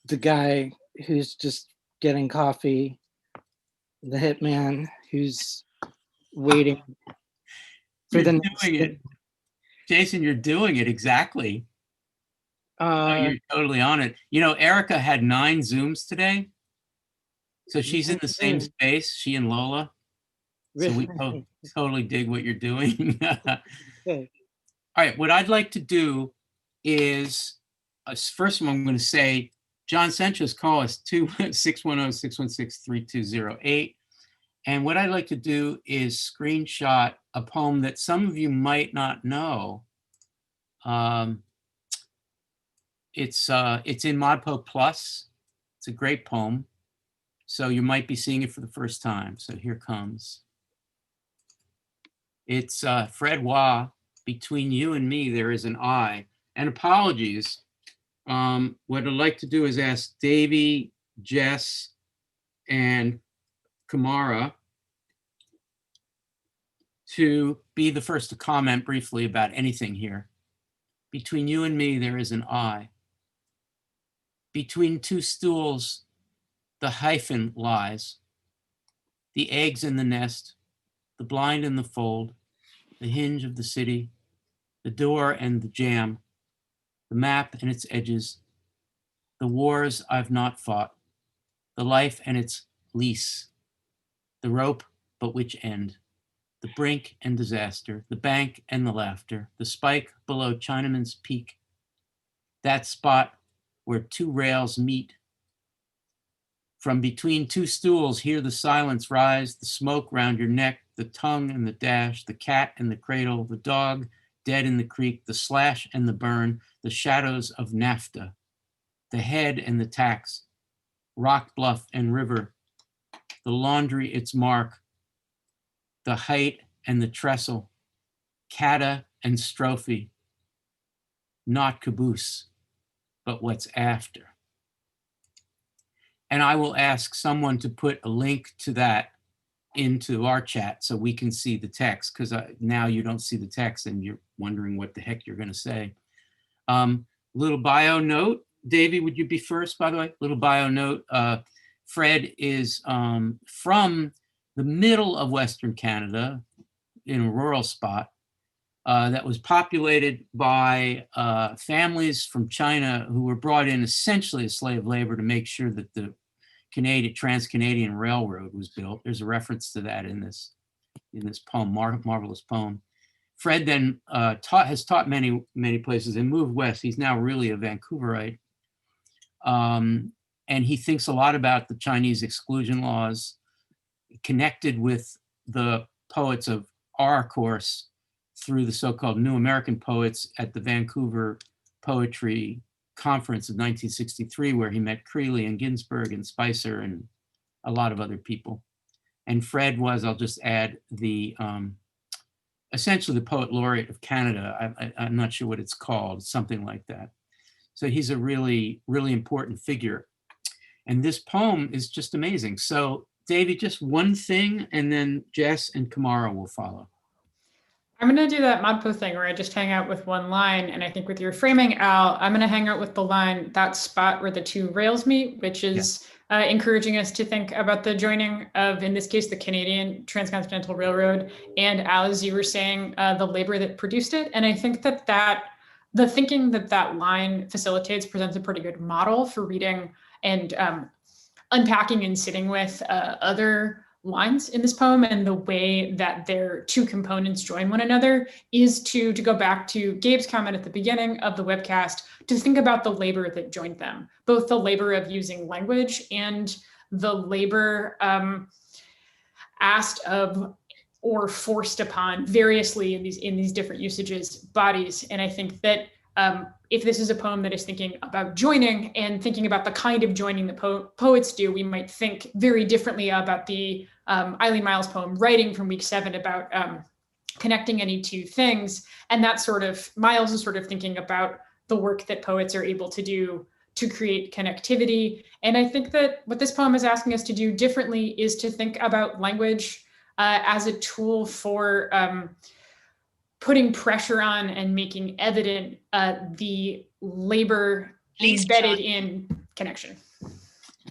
the guy who's just getting coffee, the hitman who's waiting for the next doing it. Jason, you're doing it exactly. You're totally on it. Erica had 9 Zooms today. So she's in the same space, she and Lola. So we totally dig what you're doing. Okay. All right, what I'd like to do is, first of all, I'm going to say, John Sanchez, call us 610-616-3208. And what I'd like to do is screenshot a poem that some of you might not know. It's in ModPo Plus. It's a great poem. So you might be seeing it for the first time. So here comes. It's Fred Waugh, Between You and Me, There Is an I. And apologies. What I'd like to do is ask Davey, Jess, and Kamara to be the first to comment briefly about anything here. Between you and me, there is an I. Between two stools, the hyphen lies. The eggs in the nest, the blind in the fold, the hinge of the city, the door and the jam, the map and its edges, the wars I've not fought, the life and its lease, the rope but which end, the brink and disaster, the bank and the laughter, the spike below Chinaman's Peak, that spot where two rails meet. From between two stools, hear the silence rise, the smoke round your neck, the tongue and the dash, the cat and the cradle, the dog dead in the creek, the slash and the burn, the shadows of NAFTA, the head and the tax, rock, bluff, and river, the laundry, its mark, the height and the trestle, cata and strophe, not caboose, but what's after. And I will ask someone to put a link to that into our chat so we can see the text, because now you don't see the text and you're wondering what the heck you're going to say. Little bio note. Davey, would you be first, by the way? Little bio note. Fred is from the middle of Western Canada in a rural spot that was populated by families from China who were brought in essentially as slave labor to make sure that the Trans-Canadian Railroad was built. There's a reference to that in this poem, marvelous poem. Fred then has taught many places and moved west. He's now really a Vancouverite. And he thinks a lot about the Chinese exclusion laws, connected with the poets of our course through the so-called New American Poets at the Vancouver Poetry Conference of 1963, where he met Creeley and Ginsberg and Spicer and a lot of other people. And Fred was, I'll just add, the essentially the poet laureate of Canada. I'm not sure what it's called, something like that. So he's a really, really important figure. And this poem is just amazing. So Davey, just one thing, and then Jess and Kamara will follow. I'm going to do that ModPo thing where I just hang out with one line. And I think with your framing, Al, I'm going to hang out with the line, that spot where the two rails meet, which is encouraging us to think about the joining of, in this case, the Canadian Transcontinental Railroad. And Al, as you were saying, the labor that produced it. And I think that the thinking that line facilitates presents a pretty good model for reading and unpacking and sitting with other lines in this poem, and the way that their two components join one another is to go back to Gabe's comment at the beginning of the webcast, to think about the labor that joined them, both the labor of using language and the labor asked of or forced upon variously in these different usages bodies. And I think that if this is a poem that is thinking about joining and thinking about the kind of joining that poets do, we might think very differently about the Eileen Myles poem, Writing, from week 7, about connecting any two things. And that sort of, Myles is sort of thinking about the work that poets are able to do to create connectivity. And I think that what this poem is asking us to do differently is to think about language as a tool for putting pressure on and making evident the labor embedded in connection.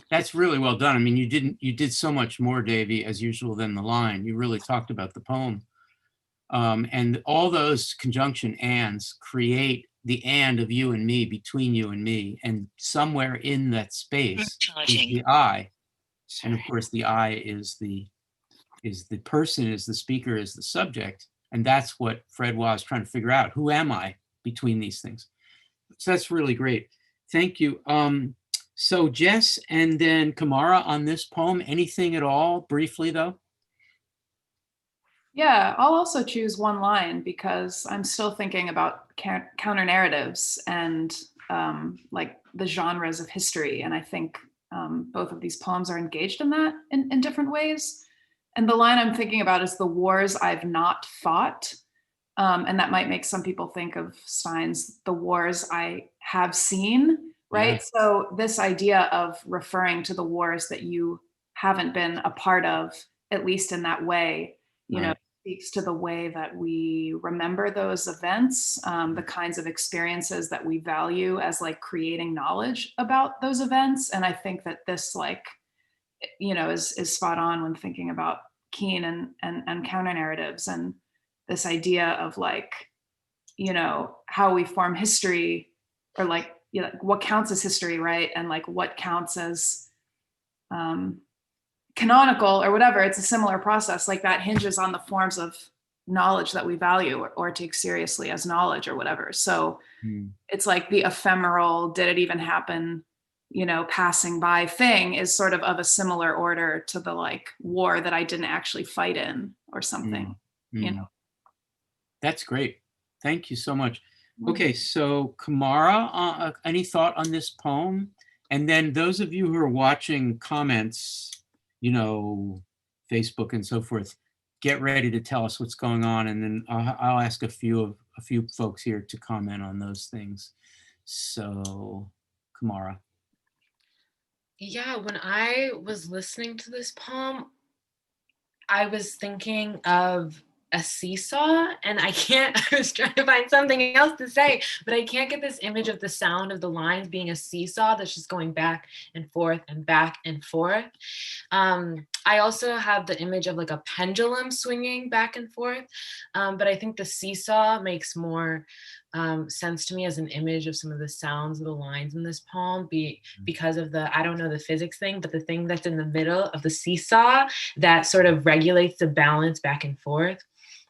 That's really well done. I mean, you did so much more, Davey, as usual, than the line. You really talked about the poem. And all those conjunction ands create the and of you and me, between you and me. And somewhere in that space is the I. And of course, the I is the person, is the speaker, is the subject. And that's what Fred was trying to figure out. Who am I between these things? So that's really great. Thank you. So Jess and then Kamara on this poem, anything at all, briefly though? Yeah, I'll also choose one line because I'm still thinking about counter narratives and like the genres of history. And I think both of these poems are engaged in that in different ways. And the line I'm thinking about is the wars I've not fought. And that might make some people think of Stein's The Wars I Have Seen, right? Yeah. So this idea of referring to the wars that you haven't been a part of, at least in that way, you know, speaks to the way that we remember those events, the kinds of experiences that we value as like creating knowledge about those events. And I think that this like, you know, is spot on when thinking about Keene and counter narratives and this idea of like, you know, how we form history, or like, you know, what counts as history, right? And like what counts as canonical or whatever. It's a similar process. Like that hinges on the forms of knowledge that we value or take seriously as knowledge or whatever. So it's like the ephemeral, did it even happen, you know, passing by thing is sort of a similar order to the like war that I didn't actually fight in or something, you know. That's great. Thank you so much. Okay, so Kamara, any thought on this poem? And then those of you who are watching comments, you know, Facebook and so forth, get ready to tell us what's going on. And then I'll ask a few folks here to comment on those things. So, Kamara. Yeah, when I was listening to this poem, I was thinking of a seesaw, and I was trying to find something else to say, but I can't get this image of the sound of the lines being a seesaw that's just going back and forth and back and forth. I also have the image of like a pendulum swinging back and forth, but I think the seesaw makes more sense to me as an image of some of the sounds of the lines in this poem, because of I don't know the physics thing, but the thing that's in the middle of the seesaw that sort of regulates the balance back and forth.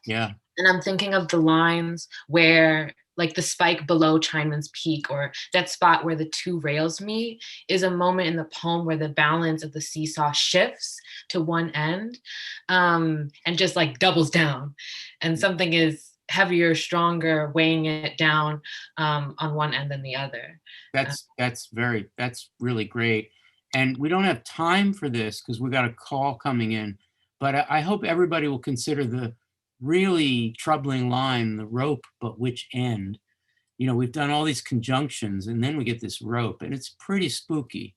Yeah. And I'm thinking of the lines where like the spike below Chinaman's Peak, or that spot where the two rails meet, is a moment in the poem where the balance of the seesaw shifts to one end and just like doubles down. And something is heavier, stronger, weighing it down on one end than the other. That's really great. And we don't have time for this because we got a call coming in, but I hope everybody will consider the really troubling line, the rope, but which end? You know, we've done all these conjunctions and then we get this rope and it's pretty spooky.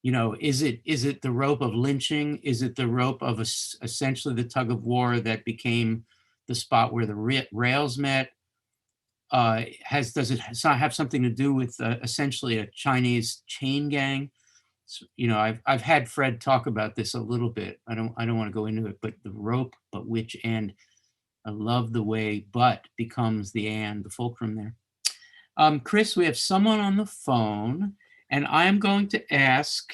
You know, is it the rope of lynching? Is it the rope of essentially the tug of war that became the spot where the rails met? Does it have something to do with essentially a Chinese chain gang? So, you know, I've had Fred talk about this a little bit. I don't want to go into it, but the rope, but which end? I love the way but becomes the and, the fulcrum there. Chris, we have someone on the phone, and I'm going to ask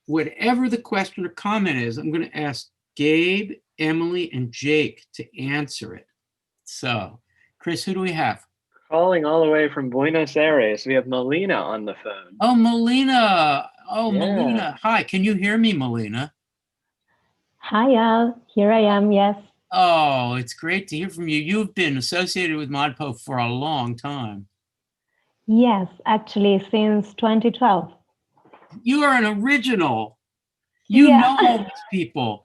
whatever the question or comment is, I'm going to ask Gabe, Emily, and Jake to answer it. So, Chris, who do we have? Calling all the way from Buenos Aires, we have Malena on the phone. Oh, Malena. Oh, Yeah. Malena. Hi, can you hear me, Malena? Hi, Al. Here I am, yes. Oh, it's great to hear from you. You've been associated with ModPo for a long time. Yes, actually, since 2012. You are an original. You know all these people.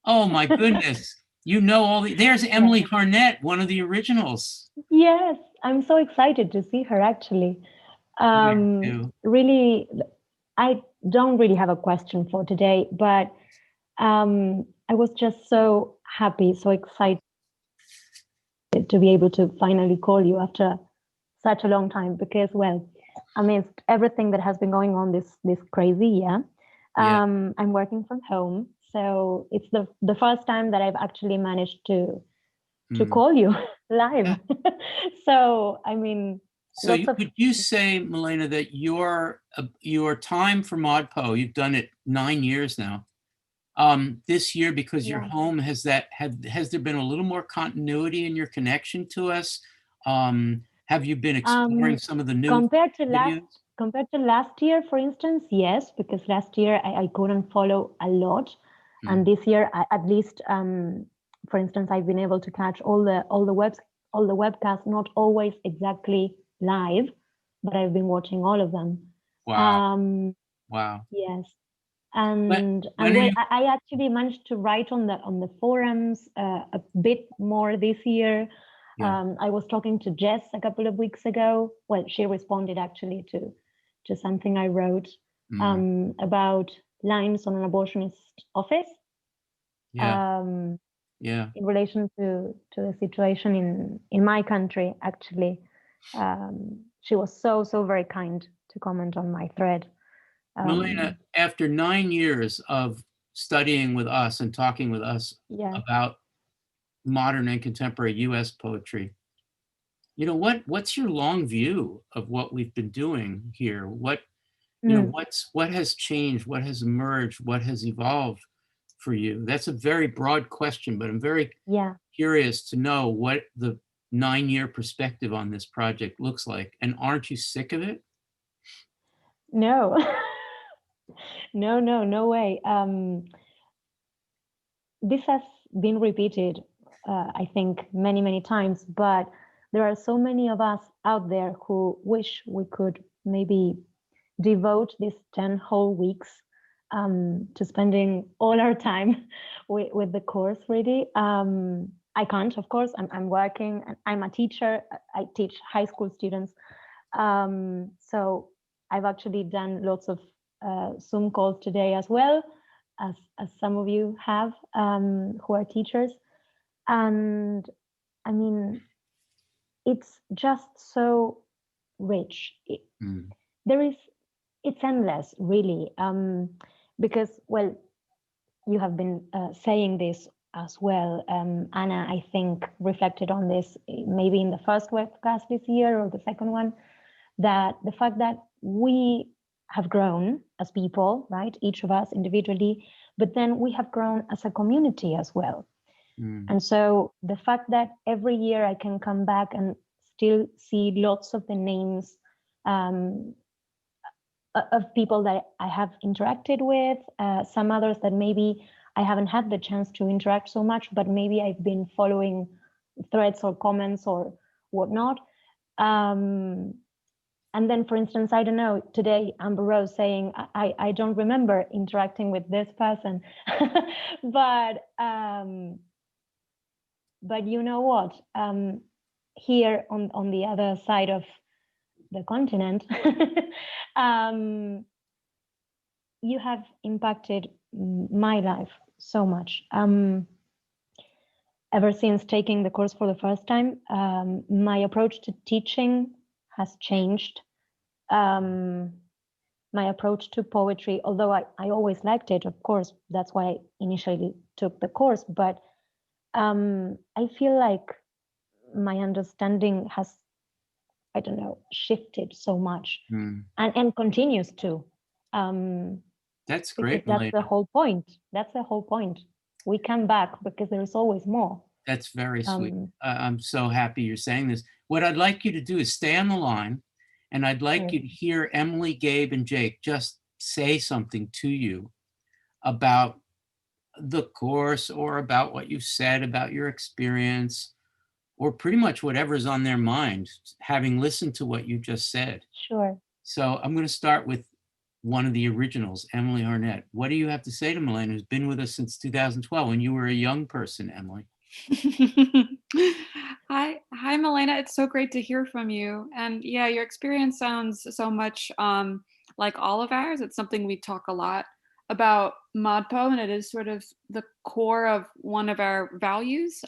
Oh, my goodness. You know all there's Emily Harnett, one of the originals. Yes, I'm so excited to see her, actually. Really, I don't really have a question for today, but I was just so happy, so excited to be able to finally call you after such a long time, because, well, amidst everything that has been going on this crazy year, I'm working from home. So it's the first time that I've actually managed to call you live. So, I mean, so would you say, Malena, that your time for ModPo, you've done it 9 years now. This year, because you're home, has there been a little more continuity in your connection to us? Have you been exploring some of the new compared to videos? Compared to last year, for instance, yes, because last year I couldn't follow a lot, and this year at least, for instance, I've been able to catch all the webcasts, not always exactly live, but I've been watching all of them. Wow! Wow! Yes. And I actually managed to write on the forums a bit more this year. I was talking to Jess a couple of weeks ago. Well, she responded actually to something I wrote about lines on an abortionist office. In relation to the situation in my country, actually. She was so very kind to comment on my thread. Malena, after 9 years of studying with us and talking with us about modern and contemporary U.S. poetry, you know, what's your long view of what we've been doing here? What has changed? What has emerged? What has evolved for you? That's a very broad question, but I'm very curious to know what the 9-year perspective on this project looks like. And aren't you sick of it? No. No way. This has been repeated, I think, many times, but there are so many of us out there who wish we could maybe devote these 10 whole weeks to spending all our time with the course, really. I can't, of course. I'm working, and I'm a teacher. I teach high school students. So I've actually done lots of Zoom calls today as well, as some of you have who are teachers. And I mean, it's just so rich. It's endless, really, because, well, you have been saying this as well. Anna, I think, reflected on this maybe in the first webcast this year or the second one, that the fact that we have grown as people, right? Each of us individually, but then we have grown as a community as well. And so the fact that every year I can come back and still see lots of the names of people that I have interacted with, some others that maybe I haven't had the chance to interact so much, but maybe I've been following threads or comments or whatnot. And then, for instance, I don't know, today Amber Rose saying, I don't remember interacting with this person, but you know what? Here on the other side of the continent, you have impacted my life so much. Ever since taking the course for the first time, my approach to teaching has changed. My approach to poetry, although I always liked it, of course, that's why I initially took the course, but I feel like my understanding has, I don't know, shifted so much and continues to. That's great, That's Malena. the whole point. That's the whole point. We come back because there is always more. That's very sweet. I'm so happy you're saying this. What I'd like you to do is stay on the line, and I'd like you to hear Emily, Gabe, and Jake just say something to you about the course or about what you said about your experience, or pretty much whatever's on their mind, having listened to what you just said. Sure. So I'm going to start with one of the originals, Emily Harnett. What do you have to say to Malena, who's been with us since 2012 when you were a young person, Emily? Hi, Malena. It's so great to hear from you. And yeah, your experience sounds so much like all of ours. It's something we talk a lot about ModPo, and it is sort of the core of one of our values,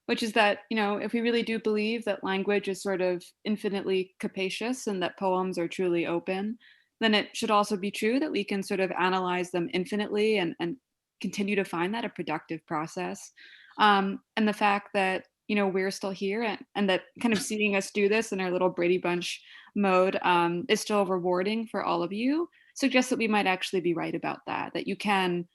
which is that, you know, if we really do believe that language is sort of infinitely capacious and that poems are truly open, then it should also be true that we can sort of analyze them infinitely and continue to find that a productive process. And the fact that, you know, we're still here and that kind of seeing us do this in our little Brady Bunch mode is still rewarding for all of you suggests that we might actually be right about that, that you can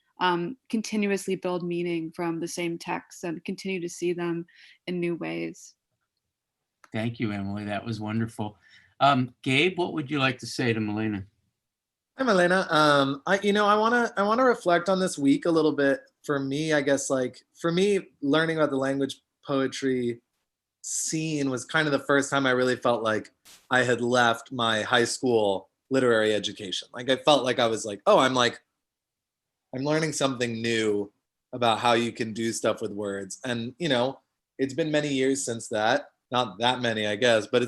continuously build meaning from the same texts and continue to see them in new ways. Thank you, Emily. That was wonderful. Gabe, what would you like to say to Malena? Hi, Malena. I want to reflect on this week a little bit. For me, I guess, like, for me, learning about the language poetry scene was kind of the first time I really felt like I had left my high school literary education. Like, I felt like I was like, oh, I'm learning something new about how you can do stuff with words. And, you know, it's been many years since that. Not that many, I guess, but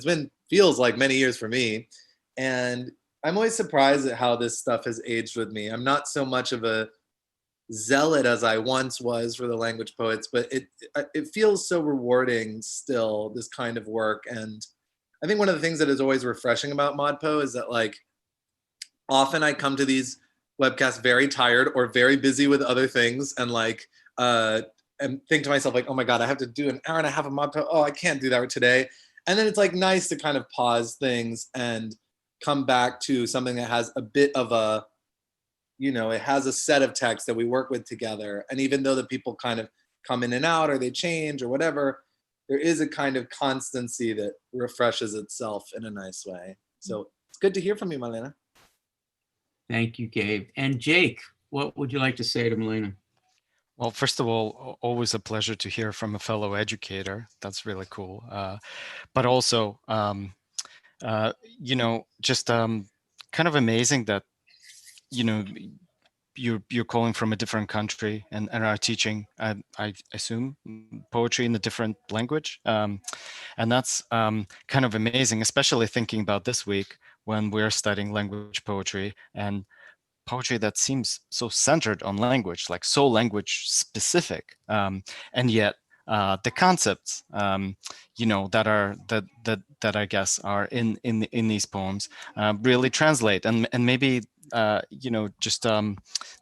feels like many years for me. And I'm always surprised at how this stuff has aged with me. I'm not so much of a zealot as I once was for the language poets, but it feels so rewarding still, this kind of work. And I think one of the things that is always refreshing about ModPo is that, like, often I come to these webcasts very tired or very busy with other things, and and think to myself, like, oh my God, I have to do an hour and a half of ModPo. Oh, I can't do that today. And then it's like nice to kind of pause things and come back to something that has a bit of a, you know, it has a set of texts that we work with together. And even though the people kind of come in and out or they change or whatever, there is a kind of constancy that refreshes itself in a nice way. So it's good to hear from you, Malena. Thank you, Gabe. And Jake, what would you like to say to Malena? Well, first of all, always a pleasure to hear from a fellow educator. That's really cool. But also, you know, just kind of amazing that, you know, you're calling from a different country and are teaching, I assume, poetry in a different language. And that's kind of amazing, especially thinking about this week when we're studying language poetry, and poetry that seems so centered on language, like so language specific, and yet the concepts, you know, that I guess are in these poems really translate, and maybe you know, just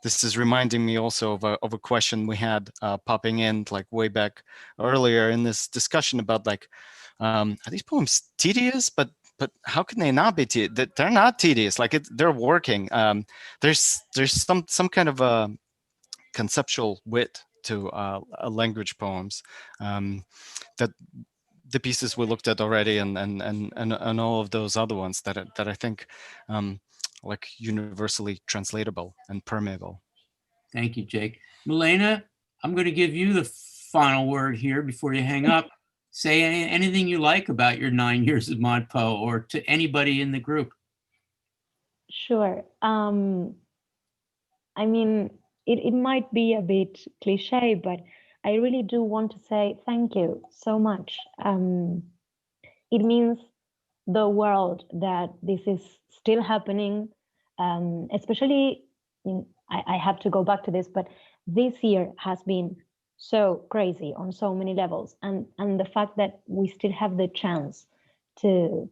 this is reminding me also of a question we had popping in like way back earlier in this discussion about like, are these poems tedious? But how can they not be tedious? They're not tedious. Like they're working. There's some kind of a conceptual wit to language poems that the pieces we looked at already, and all of those other ones that I think like universally translatable and permeable. Thank you, Jake. Malena, I'm going to give you the final word here before you hang up. Say anything you like about your 9 years of ModPo, or to anybody in the group. Sure. I mean, it might be a bit cliche, but I really do want to say thank you so much. It means the world that this is still happening, especially, I have to go back to this, but this year has been so crazy on so many levels, and the fact that we still have the chance to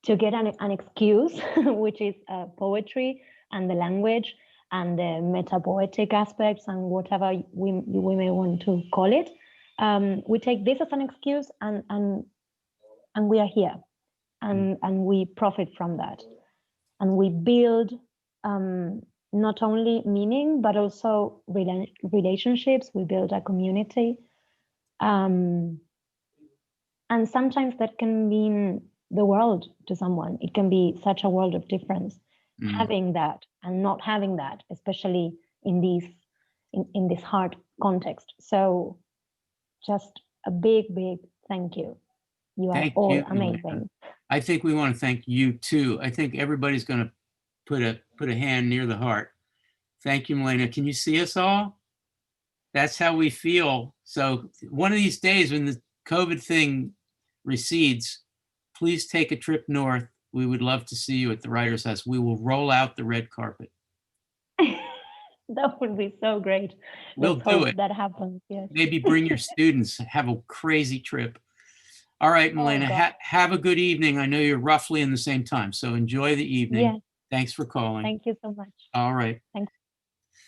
get an excuse, which is poetry and the language and the meta-poetic aspects and whatever we may want to call it. We take this as an excuse, and we are here, and we profit from that, and we build not only meaning but also relationships. We build a community, and sometimes that can mean the world to someone. It can be such a world of difference, having that and not having that, especially in this hard context. So just a big thank you. You are all amazing. I think we want to thank you too. I think everybody's going to put a hand near the heart. Thank you, Malena. Can you see us all? That's how we feel. So one of these days when the COVID thing recedes, please take a trip north. We would love to see you at the Writers' House. We will roll out the red carpet. That would be so great. We'll do it. That happens, yes. Maybe bring your students. Have a crazy trip. All right, Malena, have a good evening. I know you're roughly in the same time, so enjoy the evening. Yes. Thanks for calling. Thank you so much. All right. Thanks.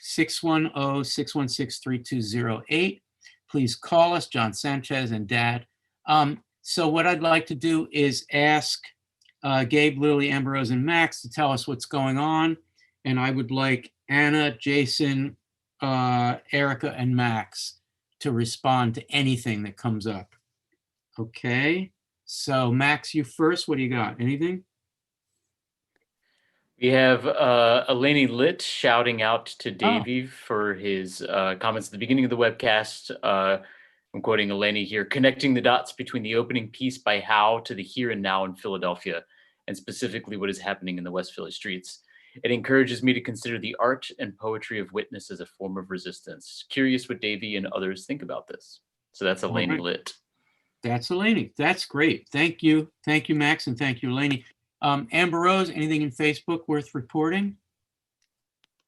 610-616-3208. Please call us, John Sanchez and Dad. So what I'd like to do is ask Gabe, Lily, Ambrose, and Max to tell us what's going on. And I would like Anna, Jason, Erica, and Max to respond to anything that comes up. Okay. So Max, you first. What do you got? Anything? We have Eleni Litt shouting out to Davey for his comments at the beginning of the webcast. I'm quoting Eleni here, connecting the dots between the opening piece by Howe to the here and now in Philadelphia, and specifically what is happening in the West Philly streets. It encourages me to consider the art and poetry of witness as a form of resistance. Curious what Davey and others think about this. So that's Eleni Litt. That's Eleni. That's great. Thank you. Thank you, Max, and thank you, Eleni. Amber Rose, anything in Facebook worth reporting?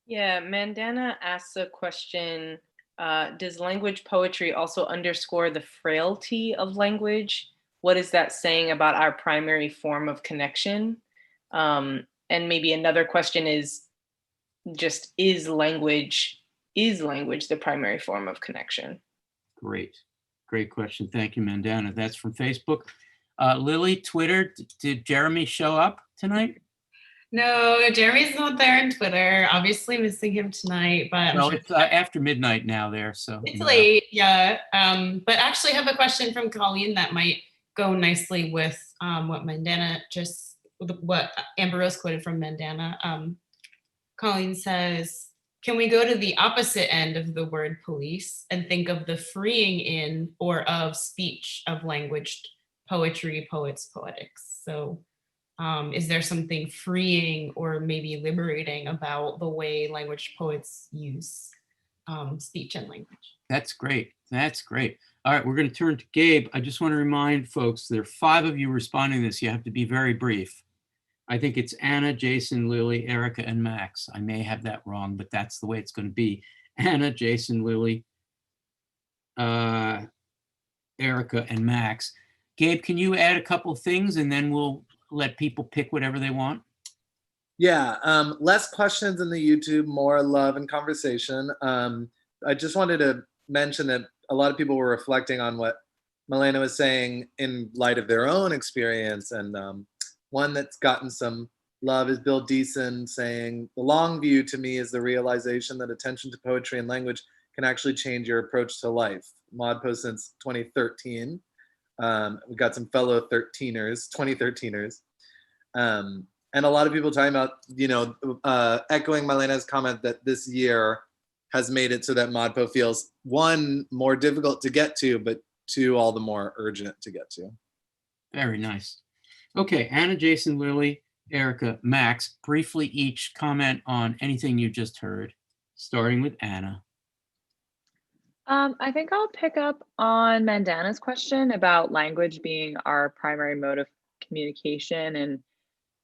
Yeah, Mandana asks a question. Does language poetry also underscore the frailty of language? What is that saying about our primary form of connection? And maybe another question is just, is language the primary form of connection? Great. Great question. Thank you, Mandana. That's from Facebook. Lily, Twitter, did Jeremy show up tonight? No, Jeremy's not there on Twitter. Obviously missing him tonight, but Well, it's after midnight now there, so. It's late, yeah. But actually I have a question from Colleen that might go nicely with what Amber Rose quoted from Mandana. Colleen says, can we go to the opposite end of the word police and think of the freeing in or of speech, of language, poetry, poets, poetics? So Is there something freeing or maybe liberating about the way language poets use speech and language? That's great. That's great. All right, we're going to turn to Gabe. I just want to remind folks, there are 5 of you responding to this. You have to be very brief. I think it's Anna, Jason, Lily, Erica, and Max. I may have that wrong, but that's the way it's going to be. Anna, Jason, Lily, Erica, and Max. Gabe, can you add a couple of things and then we'll let people pick whatever they want? Yeah, less questions in the YouTube, more love and conversation. I just wanted to mention that a lot of people were reflecting on what Malena was saying in light of their own experience. And one that's gotten some love is Bill Deason saying, the long view to me is the realization that attention to poetry and language can actually change your approach to life. ModPo since 2013. We got some fellow 2013ers. And a lot of people talking about, echoing Malena's comment that this year has made it so that ModPo feels, 1, more difficult to get to, but 2, all the more urgent to get to. Very nice. Okay, Anna, Jason, Lily, Erica, Max, briefly each comment on anything you just heard, starting with Anna. I think I'll pick up on Mandana's question about language being our primary mode of communication and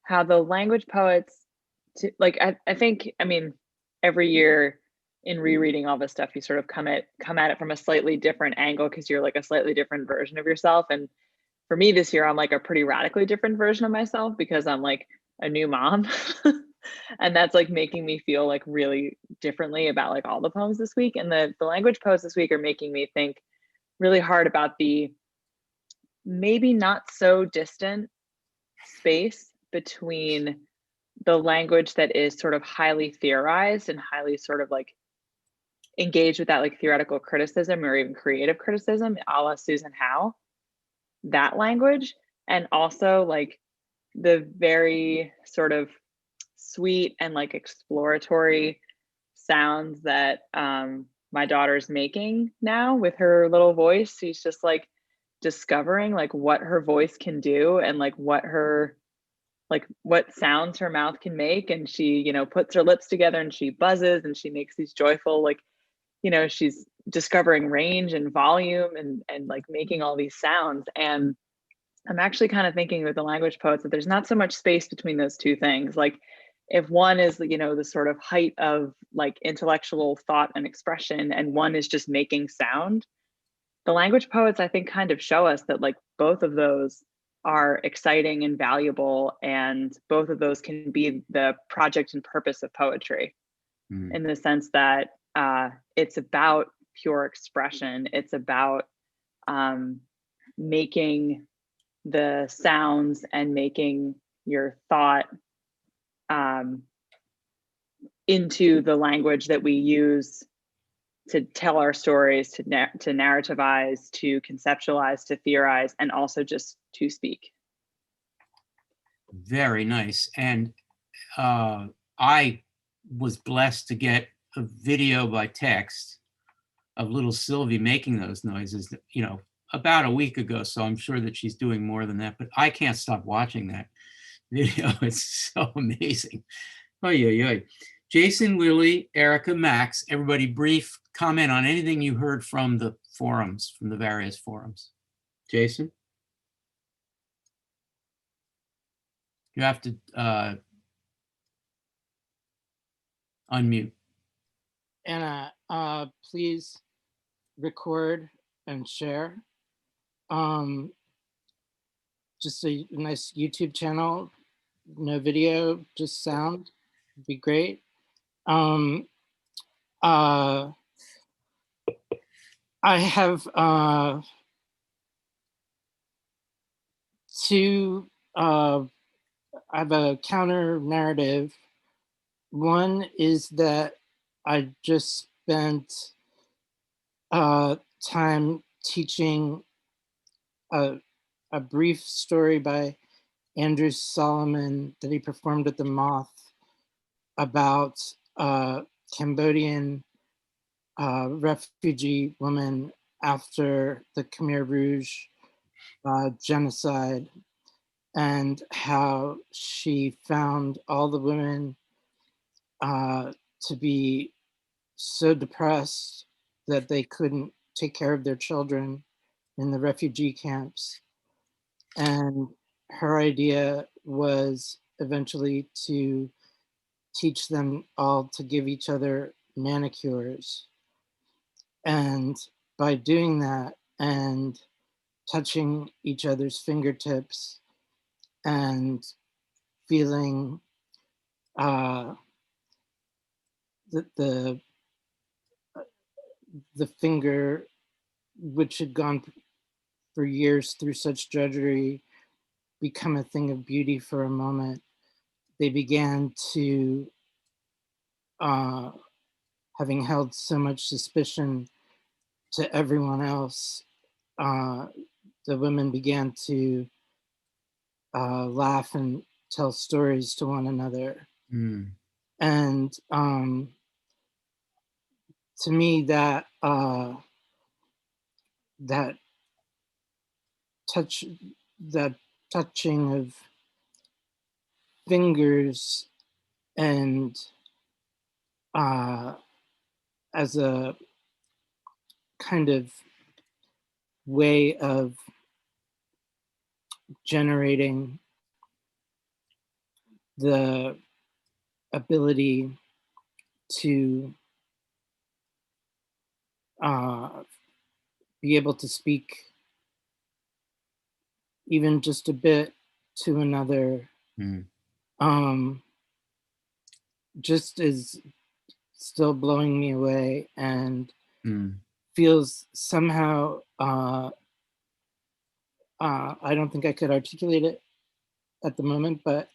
how the language poets, I think, every year in rereading all this stuff, you sort of come at it from a slightly different angle because you're like a slightly different version of yourself. And for me this year, I'm like a pretty radically different version of myself because I'm like a new mom. And that's like making me feel like really differently about like all the poems this week. And the language poets this week are making me think really hard about the maybe not so distant space between the language that is sort of highly theorized and highly sort of like engaged with that like theoretical criticism or even creative criticism, a la Susan Howe, that language, and also like the very sort of sweet and like exploratory sounds that my daughter's making now with her little voice. She's just like discovering like what her voice can do and like what sounds her mouth can make. And she, puts her lips together and she buzzes and she makes these joyful, like, she's discovering range and volume and like making all these sounds. And I'm actually kind of thinking with the language poets that there's not so much space between those two things. Like if one is, the sort of height of like intellectual thought and expression, and one is just making sound, the language poets, I think, kind of show us that like both of those are exciting and valuable, and both of those can be the project and purpose of poetry in the sense that it's about pure expression. It's about making the sounds and making your thought into the language that we use to tell our stories, to narrativize, to conceptualize, to theorize, and also just to speak. Very nice. And I was blessed to get a video by text of little Sylvie making those noises, about a week ago. So I'm sure that she's doing more than that, but I can't stop watching that video. It's so amazing. Oh, yeah. Jason, Lily, Erica, Max, everybody brief comment on anything you heard from the forums, from the various forums. Jason? You have to unmute. Anna, please record and share. Just a nice YouTube channel, no video, just sound, would be great. I have I have a counter narrative. One is that I just spent time teaching a brief story by Andrew Solomon that he performed at the Moth about Cambodian refugee woman after the Khmer Rouge genocide. and how she found all the women to be so depressed that they couldn't take care of their children in the refugee camps. And her idea was eventually to teach them all to give each other manicures. And by doing that and touching each other's fingertips and feeling the finger, which had gone for years through such drudgery, become a thing of beauty for a moment, they began to, having held so much suspicion to everyone else, the women began to laugh and tell stories to one another. And to me, that that touching of fingers and as a kind of way of generating the ability to be able to speak even just a bit to another, just is still blowing me away, and feels somehow, I don't think I could articulate it at the moment, but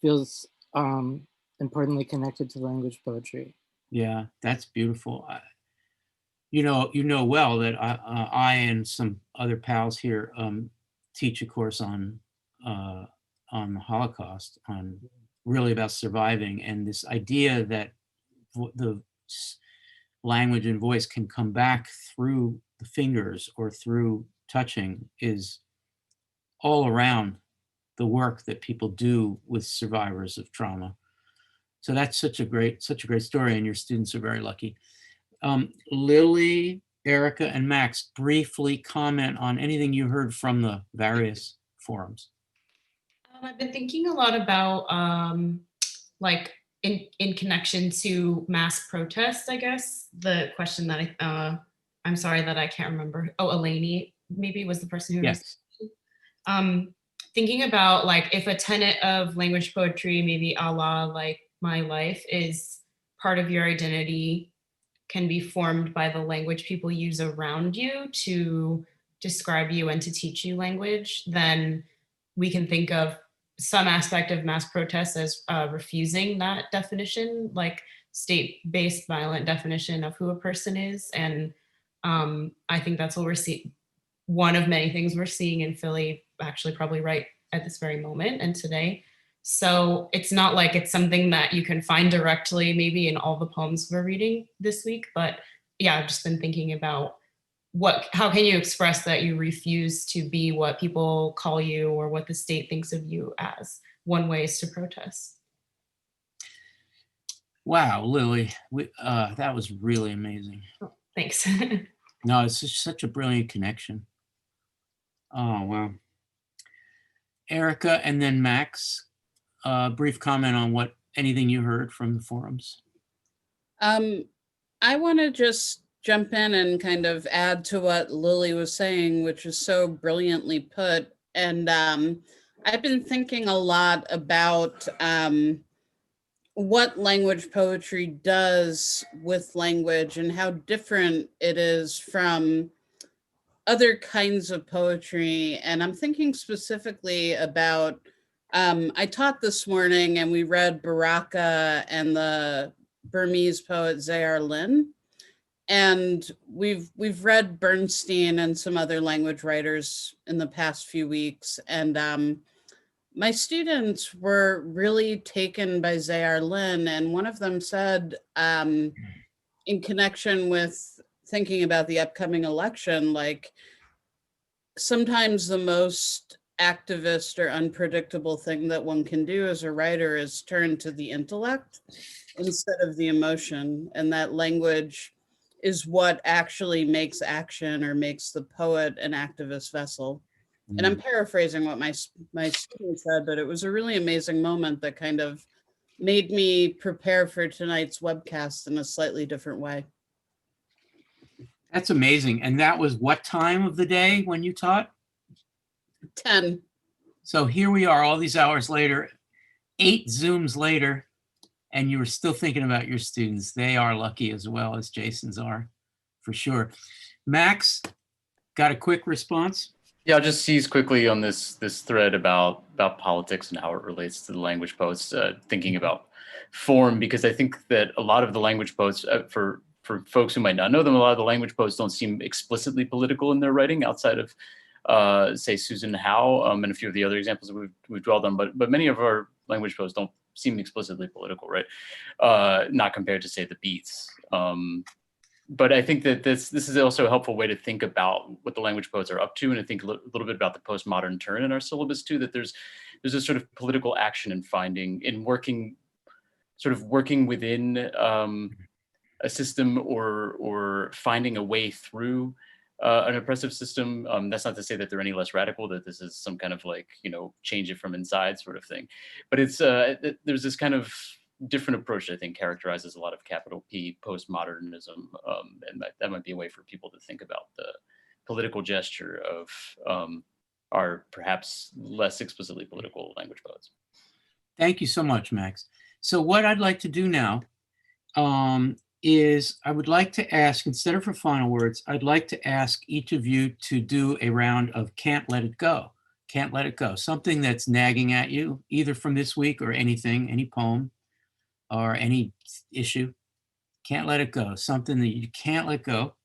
feels importantly connected to language poetry. Yeah, that's beautiful. You know well that I and some other pals here teach a course on the Holocaust, on really about surviving, and this idea that the language and voice can come back through the fingers or through touching is all around the work that people do with survivors of trauma. So that's such a great story, and your students are very lucky. Lily, Erica, and Max, briefly comment on anything you heard from the various forums. I've been thinking a lot about like in connection to mass protests, I guess. The question that I'm sorry that I can't remember. Oh, Eleni maybe was the person who Yes. Thinking about like if a tenet of language poetry, maybe a la like my life, is part of your identity, can be formed by the language people use around you to describe you and to teach you language, then we can think of some aspect of mass protests as refusing that definition, like state-based violent definition of who a person is. And I think that's what we're seeing. One of many things we're seeing in Philly, actually probably right at this very moment and today. So it's not like it's something that you can find directly maybe in all the poems we're reading this week, but yeah, I've just been thinking about how can you express that you refuse to be what people call you or what the state thinks of you as? One way is to protest. Wow, Lily, that was really amazing. Oh, thanks. No, it's just such a brilliant connection. Oh, wow. Erica and then Max, brief comment on anything you heard from the forums. I want to just jump in and kind of add to what Lily was saying, which is so brilliantly put. And I've been thinking a lot about what language poetry does with language and how different it is from other kinds of poetry. And I'm thinking specifically about, I taught this morning and we read Baraka and the Burmese poet Zayar Lin. And we've read Bernstein and some other language writers in the past few weeks. And my students were really taken by Zayar Lin. And one of them said, in connection with thinking about the upcoming election, like sometimes the most activist or unpredictable thing that one can do as a writer is turn to the intellect instead of the emotion. And that language is what actually makes action or makes the poet an activist vessel. And I'm paraphrasing what my student said, but it was a really amazing moment that kind of made me prepare for tonight's webcast in a slightly different way. That's amazing. And that was what time of the day when you taught? 10. So here we are all these hours later, 8 Zooms later, and you were still thinking about your students. They are lucky as well as Jason's are, for sure. Max, got a quick response? Yeah, I'll just seize quickly on this thread about politics and how it relates to the language posts, thinking about form, because I think that a lot of the language posts, for folks who might not know them, a lot of the language posts don't seem explicitly political in their writing outside of, say, Susan Howe and a few of the other examples that we've dwelled on, but many of our language posts don't seem explicitly political, right? Not compared to, say, the Beats. But I think that this is also a helpful way to think about what the language poets are up to, and I think a little bit about the postmodern turn in our syllabus too, that there's a sort of political action in working within a system or finding a way through an oppressive system. That's not to say that they're any less radical, that this is some kind of change it from inside sort of thing. But it's there's this kind of different approach that I think characterizes a lot of capital P postmodernism, and that might be a way for people to think about the political gesture of our perhaps less explicitly political language poets. Thank you so much, Max. So what I'd like to do now is I would like to ask, instead of for final words, I'd like to ask each of you to do a round of Can't Let It Go. Can't let it go. Something that's nagging at you, either from this week or anything, any poem or any issue. Can't let it go. Something that you can't let go.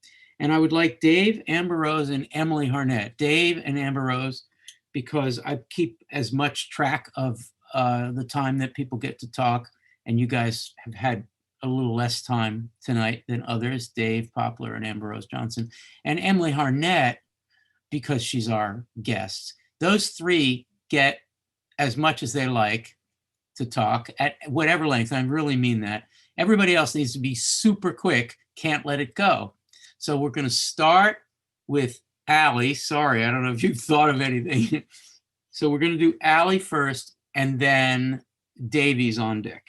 And I would like Dave, Amber Rose, and Emily Harnett. Dave and Amber Rose, because I keep as much track of the time that people get to talk, and you guys have had a little less time tonight than others, Dave Poplar and Amber Rose Johnson. And Emily Harnett, because she's our guest. Those three get as much as they like to talk at whatever length. I really mean that. Everybody else needs to be super quick. Can't let it go. So we're going to start with Allie. Sorry, I don't know if you've thought of anything. So we're going to do Allie first, and then Davies on deck.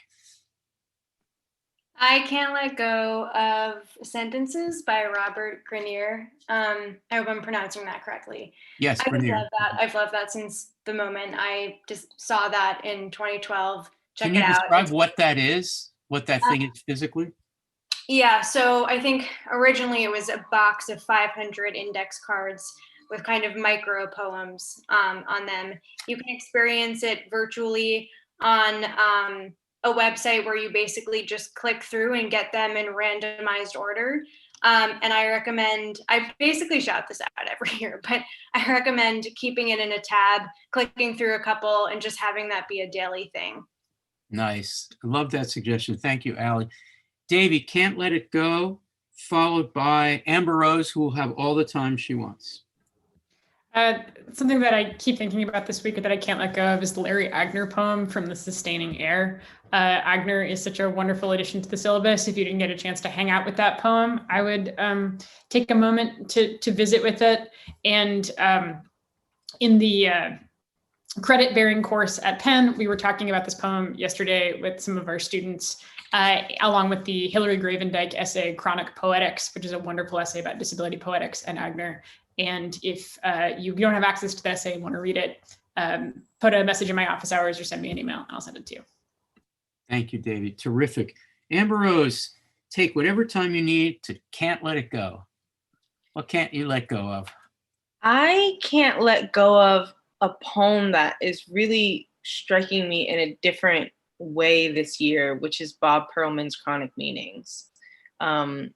I Can't Let Go of Sentences by Robert Grenier. I hope I'm pronouncing that correctly. Yes, I Grenier. love that. I've loved that since the moment I just saw that in 2012. Check Can it you out. describe what that is? What that thing is physically? Yeah, so I think originally it was a box of 500 index cards with kind of micro poems on them. You can experience it virtually on a website where you basically just click through and get them in randomized order. And I basically shout this out every year, but I recommend keeping it in a tab, clicking through a couple, and just having that be a daily thing. Nice. I love that suggestion. Thank you, Allie. Davey, Can't Let It Go, followed by Amber Rose, who will have all the time she wants. Something that I keep thinking about this week that I can't let go of is the Larry Agner poem from The Sustaining Air. Agner is such a wonderful addition to the syllabus. If you didn't get a chance to hang out with that poem, I would take a moment to visit with it. And in the credit-bearing course at Penn, we were talking about this poem yesterday with some of our students, along with the Hilary Gravendyke essay, Chronic Poetics, which is a wonderful essay about disability poetics and Agner. And if you don't have access to the essay and want to read it, put a message in my office hours or send me an email and I'll send it to you. Thank you, David. Terrific. Amber Rose, take whatever time you need to Can't Let It Go. What can't you let go of? I can't let go of a poem that is really striking me in a different way this year, which is Bob Perlman's Chronic Meanings,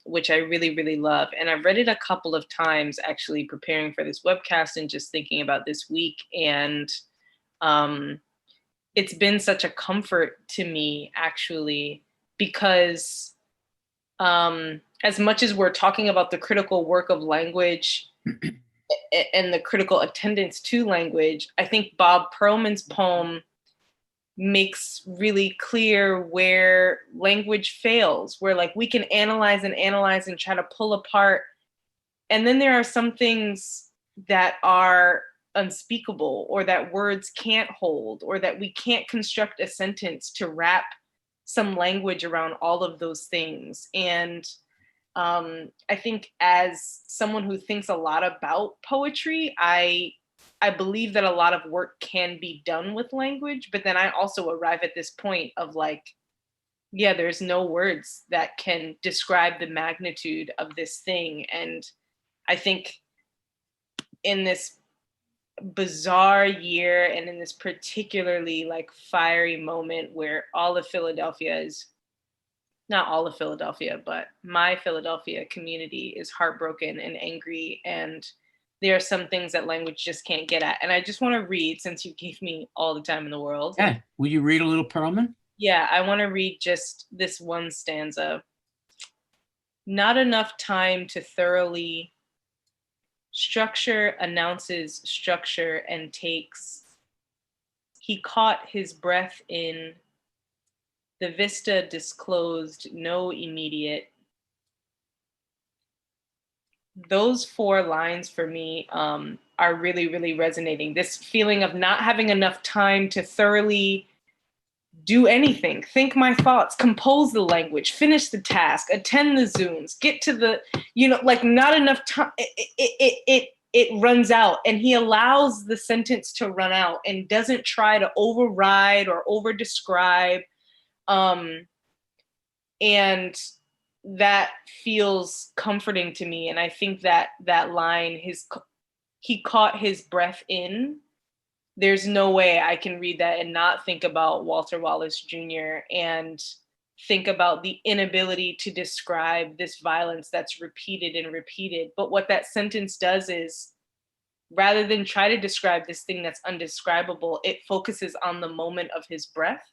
which I really, really love. And I've read it a couple of times actually preparing for this webcast and just thinking about this week. And it's been such a comfort to me actually, because as much as we're talking about the critical work of language and the critical attendance to language, I think Bob Perlman's poem makes really clear where language fails, where like we can analyze and try to pull apart. And then there are some things that are unspeakable, or that words can't hold, or that we can't construct a sentence to wrap some language around all of those things. And I think as someone who thinks a lot about poetry, I believe that a lot of work can be done with language, but then I also arrive at this point of like, yeah, there's no words that can describe the magnitude of this thing. And I think in this bizarre year and in this particularly like fiery moment where all of Philadelphia is, not all of Philadelphia, but my Philadelphia community is heartbroken and angry, and there are some things that language just can't get at. And I just want to read, since you gave me all the time in the world. Yeah, will you read a little Perlman? Yeah, I want to read just this one stanza. Not enough time to thoroughly structure announces structure and takes. He caught his breath in. The vista disclosed no immediate. Those 4 lines for me are really, really resonating. This feeling of not having enough time to thoroughly do anything, think my thoughts, compose the language, finish the task, attend the Zooms, get to the, like not enough time. It runs out, and he allows the sentence to run out and doesn't try to override or over describe. And that feels comforting to me. And I think that that line, he caught his breath in. There's no way I can read that and not think about Walter Wallace Jr. and think about the inability to describe this violence that's repeated and repeated. But what that sentence does is, rather than try to describe this thing that's undescribable, it focuses on the moment of his breath.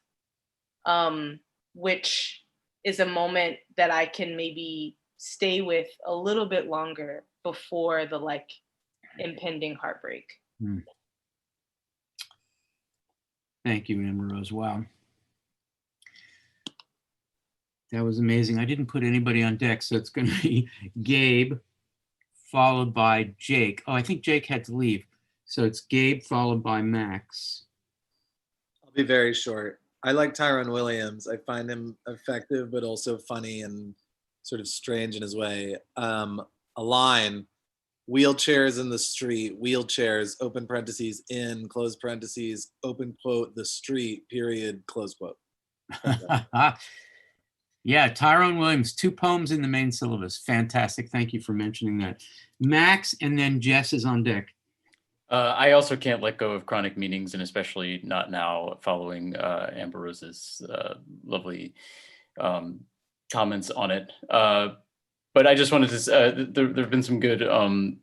Which is a moment that I can maybe stay with a little bit longer before the like impending heartbreak. Thank you, Amber Rose. Wow. That was amazing. I didn't put anybody on deck, so it's going to be Gabe, followed by Jake. Oh, I think Jake had to leave. So it's Gabe, followed by Max. I'll be very short. I like Tyrone Williams. I find him effective, but also funny and sort of strange in his way. A line, wheelchairs in the street, wheelchairs, open parentheses, in, close parentheses, open quote, the street, period, close quote. Yeah, Tyrone Williams, 2 poems in the main syllabus. Fantastic. Thank you for mentioning that. Max, and then Jess is on deck. I also can't let go of chronic meanings, and especially not now following Amber Rose's lovely comments on it. But I just wanted to, there have been some good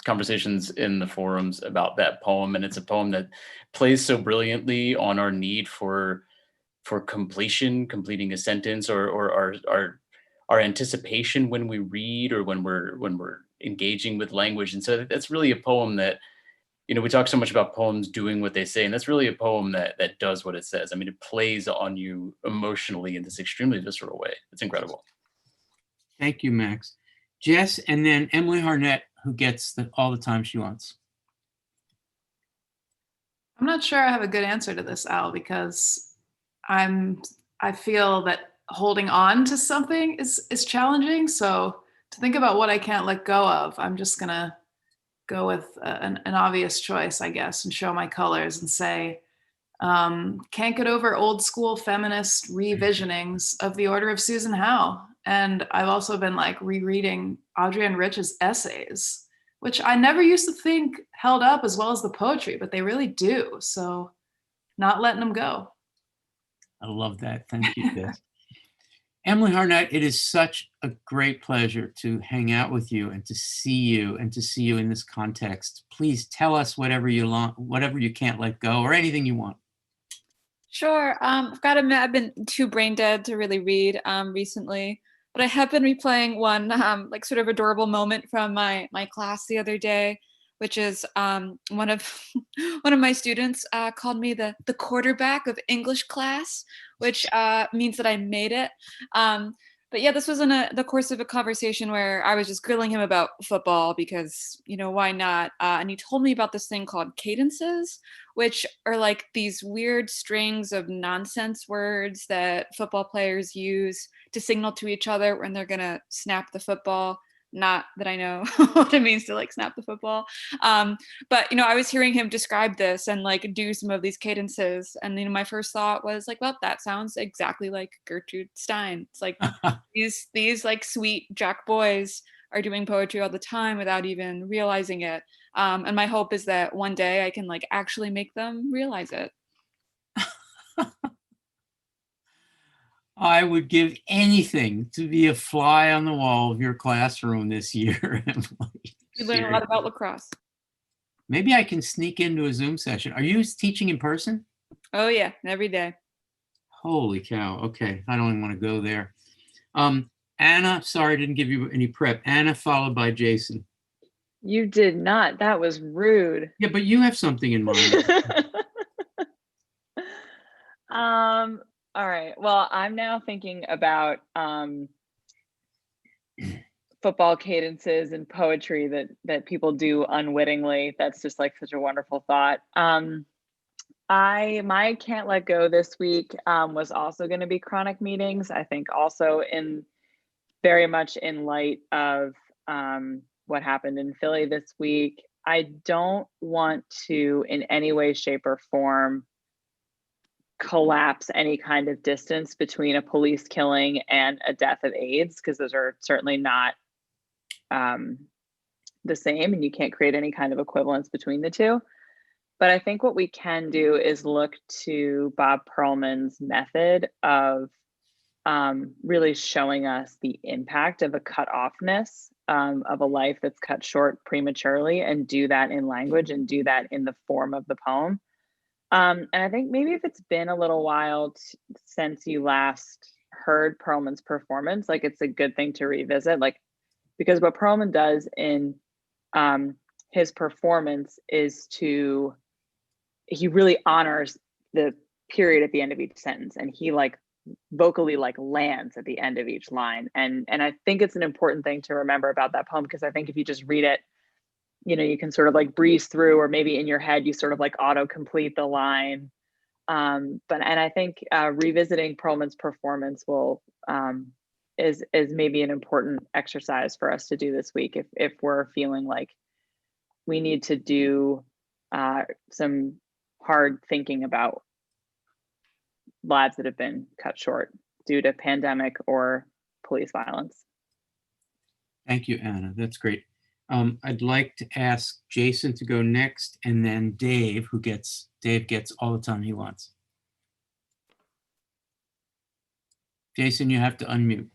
conversations in the forums about that poem, and it's a poem that plays so brilliantly on our need for completing a sentence, or our anticipation when we read, or when we're engaging with language. And so that's really a poem that, we talk so much about poems doing what they say, and that's really a poem that does what it says. I mean, it plays on you emotionally in this extremely visceral way. It's incredible. Thank you, Max. Jess, and then Emily Harnett, who gets all the time she wants. I'm not sure I have a good answer to this, Al, because I feel that holding on to something is challenging. So to think about what I can't let go of, I'm just gonna go with an obvious choice, I guess, and show my colors and say, can't get over old school feminist revisionings of The Order of Susan Howe. And I've also been like rereading Adrienne Rich's essays, which I never used to think held up as well as the poetry, but they really do. So not letting them go. I love that. Thank you, Jess. Emily Harnett, it is such a great pleasure to hang out with you and to see you in this context. Please tell us whatever you can't let go, or anything you want. Sure. I've got to admit, I've been too brain dead to really read recently, but I have been replaying one like sort of adorable moment from my class the other day, which is one of one of my students called me the quarterback of English class, which means that I made it. But yeah, this was in the course of a conversation where I was just grilling him about football because, you know, why not? And he told me about this thing called cadences, which are like these weird strings of nonsense words that football players use to signal to each other when they're gonna snap the football. Not that I know what it means to like snap the football. But you know, I was hearing him describe this and like do some of these cadences. And you know, my first thought was like, well, that sounds exactly like Gertrude Stein. It's like these like sweet Jack boys are doing poetry all the time without even realizing it. And my hope is that one day I can like actually make them realize it. I would give anything to be a fly on the wall of your classroom this year, Emily. We learn a lot about lacrosse. Maybe I can sneak into a Zoom session. Are you teaching in person? Oh yeah, every day. Holy cow. Okay, I don't even want to go there. Anna, sorry I didn't give you any prep. Anna followed by Jason. You did not. That was rude. Yeah, but you have something in mind. All right. Well, I'm now thinking about football cadences and poetry that people do unwittingly. That's just like such a wonderful thought. My can't let go this week was also going to be chronic meetings. I think also in very much in light of what happened in Philly this week. I don't want to in any way, shape, or form collapse any kind of distance between a police killing and a death of AIDS, because those are certainly not the same, and you can't create any kind of equivalence between the two. But I think what we can do is look to Bob Perlman's method of really showing us the impact of a cut-offness of a life that's cut short prematurely, and do that in language and do that in the form of the poem. And I think maybe if it's been a little while since you last heard Perlman's performance, like it's a good thing to revisit, like, because what Perlman does in his performance is he really honors the period at the end of each sentence, and he like vocally like lands at the end of each line. And I think it's an important thing to remember about that poem, because I think if you just read it, you know, you can sort of like breeze through, or maybe in your head you sort of like auto complete the line. And I think revisiting Perlman's performance is maybe an important exercise for us to do this week if we're feeling like we need to do some hard thinking about lives that have been cut short due to pandemic or police violence. Thank you, Anna. That's great. I'd like to ask Jason to go next, and then Dave gets all the time he wants. Jason, you have to unmute.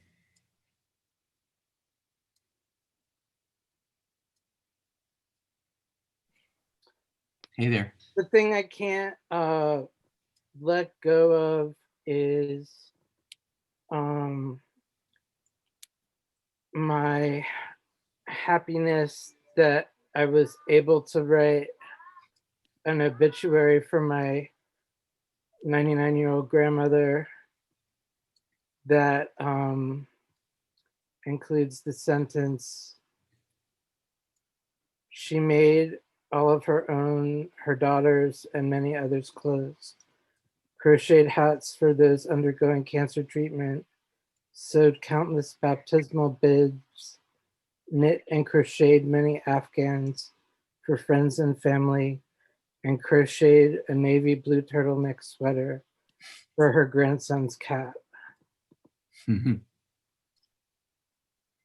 Hey there. The thing I can't let go of is my happiness that I was able to write an obituary for my 99-year-old grandmother that includes the sentence, "She made all of her daughters and many others' clothes, crocheted hats for those undergoing cancer treatment, sewed countless baptismal bibs, knit and crocheted many Afghans for friends and family, and crocheted a navy blue turtleneck sweater for her grandson's cat."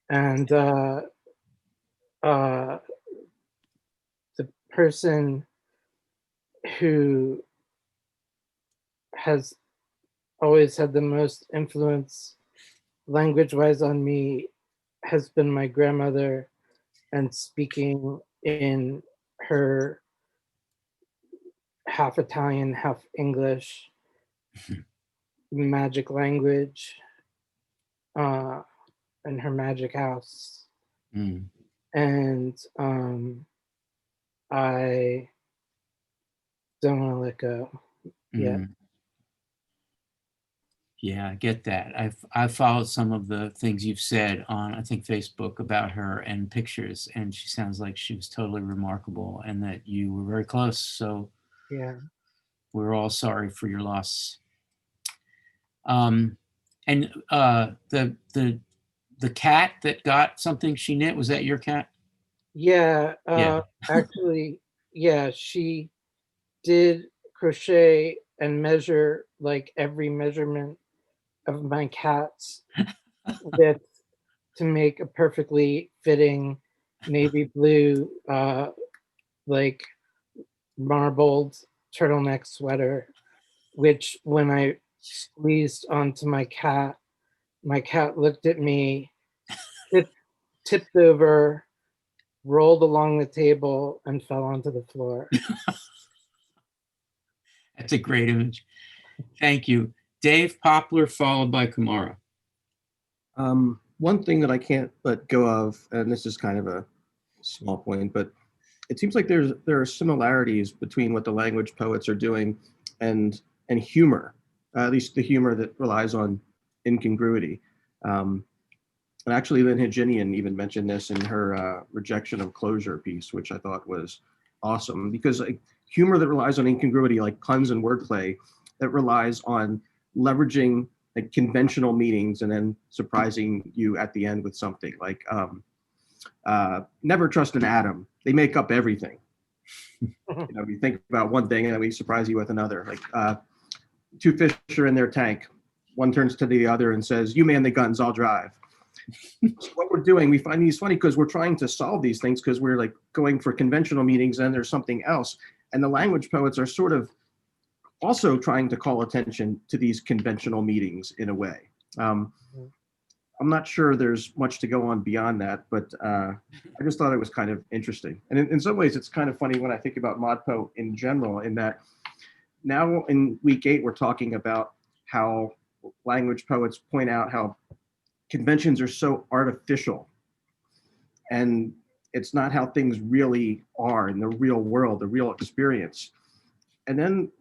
And the person who has always had the most influence language-wise on me has been my grandmother, and speaking in her half Italian, half English magic language in her magic house. And I don't want to let go yet. Yeah, I get that. I've followed some of the things you've said on, I think, Facebook about her and pictures, and she sounds like she was totally remarkable and that you were very close. So Yeah. we're all sorry for your loss. And the cat that got something she knit, was that your cat? Yeah, Yeah. actually, yeah, she did crochet and measure like every measurement of my cat's width to make a perfectly fitting navy blue, like marbled turtleneck sweater, which when I squeezed onto my cat looked at me, tipped over, rolled along the table, and fell onto the floor. That's a great image. Thank you. Dave Poplar, followed by Kamara. One thing that I can't let go of, and this is kind of a small point, but it seems like there are similarities between what the language poets are doing and humor, at least the humor that relies on incongruity. And actually, Lynn Haginian even mentioned this in her rejection of closure piece, which I thought was awesome, because like, humor that relies on incongruity, like puns and wordplay, that relies on leveraging like conventional meanings and then surprising you at the end with something like never trust an atom. They make up everything. We think about one thing and then we surprise you with another. Like two fish are in their tank. One turns to the other and says, "You man the guns, I'll drive." So what we're doing, we find these funny because we're trying to solve these things because we're like going for conventional meanings and there's something else. And the language poets are sort of also trying to call attention to these conventional meanings in a way. I'm not sure there's much to go on beyond that, but I just thought it was kind of interesting. And in some ways, it's kind of funny when I think about ModPo in general, in that now in week 8, we're talking about how language poets point out how conventions are so artificial and it's not how things really are in the real world, the real experience. And then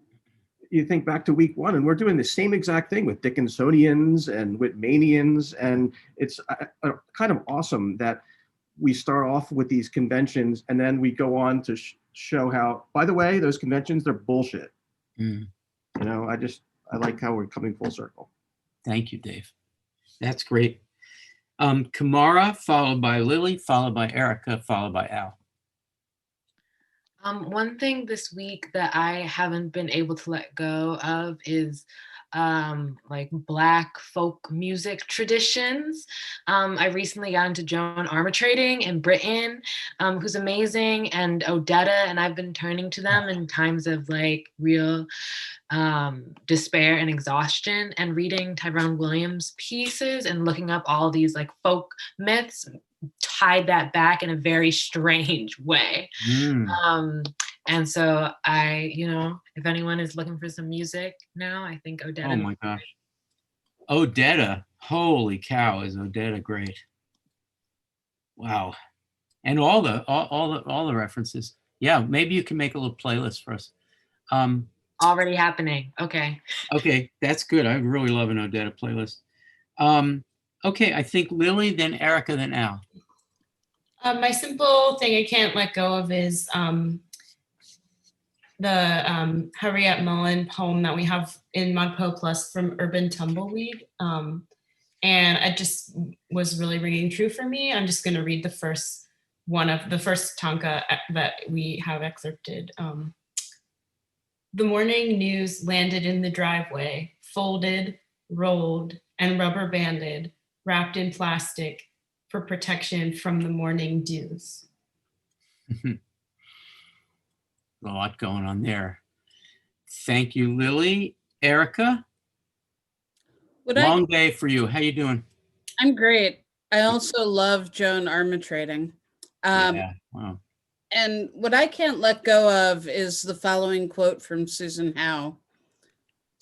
you think back to week 1 and we're doing the same exact thing with Dickinsonians and Whitmanians. And it's kind of awesome that we start off with these conventions and then we go on to show how, by the way, those conventions, they're bullshit. I like how we're coming full circle. Thank you, Dave. That's great. Kamara, followed by Lily, followed by Erica, followed by Al. One thing this week that I haven't been able to let go of is like Black folk music traditions. I recently got into Joan Armatrading in Britain, who's amazing, and Odetta, and I've been turning to them in times of like real despair and exhaustion, and reading Tyrone Williams pieces and looking up all these like folk myths tied that back in a very strange way. And so if anyone is looking for some music now, I think Odetta. Oh my gosh. Odetta. Holy cow, is Odetta great. Wow. And all the references. Yeah, maybe you can make a little playlist for us. Already happening. Okay. Okay, that's good. I really love an Odetta playlist. Okay, I think Lily, then Erica, then Al. My simple thing I can't let go of is the Harriet Mullen poem that we have in ModPo Plus from Urban Tumbleweed. And it just was really ringing true for me. I'm just going to read the first tanka that we have excerpted. The morning news landed in the driveway, folded, rolled, and rubber banded, wrapped in plastic for protection from the morning dews. A lot going on there. Thank you, Lily. Erica? Long day for you. How you doing? I'm great. I also love Joan Armatrading. Yeah, wow. And what I can't let go of is the following quote from Susan Howe.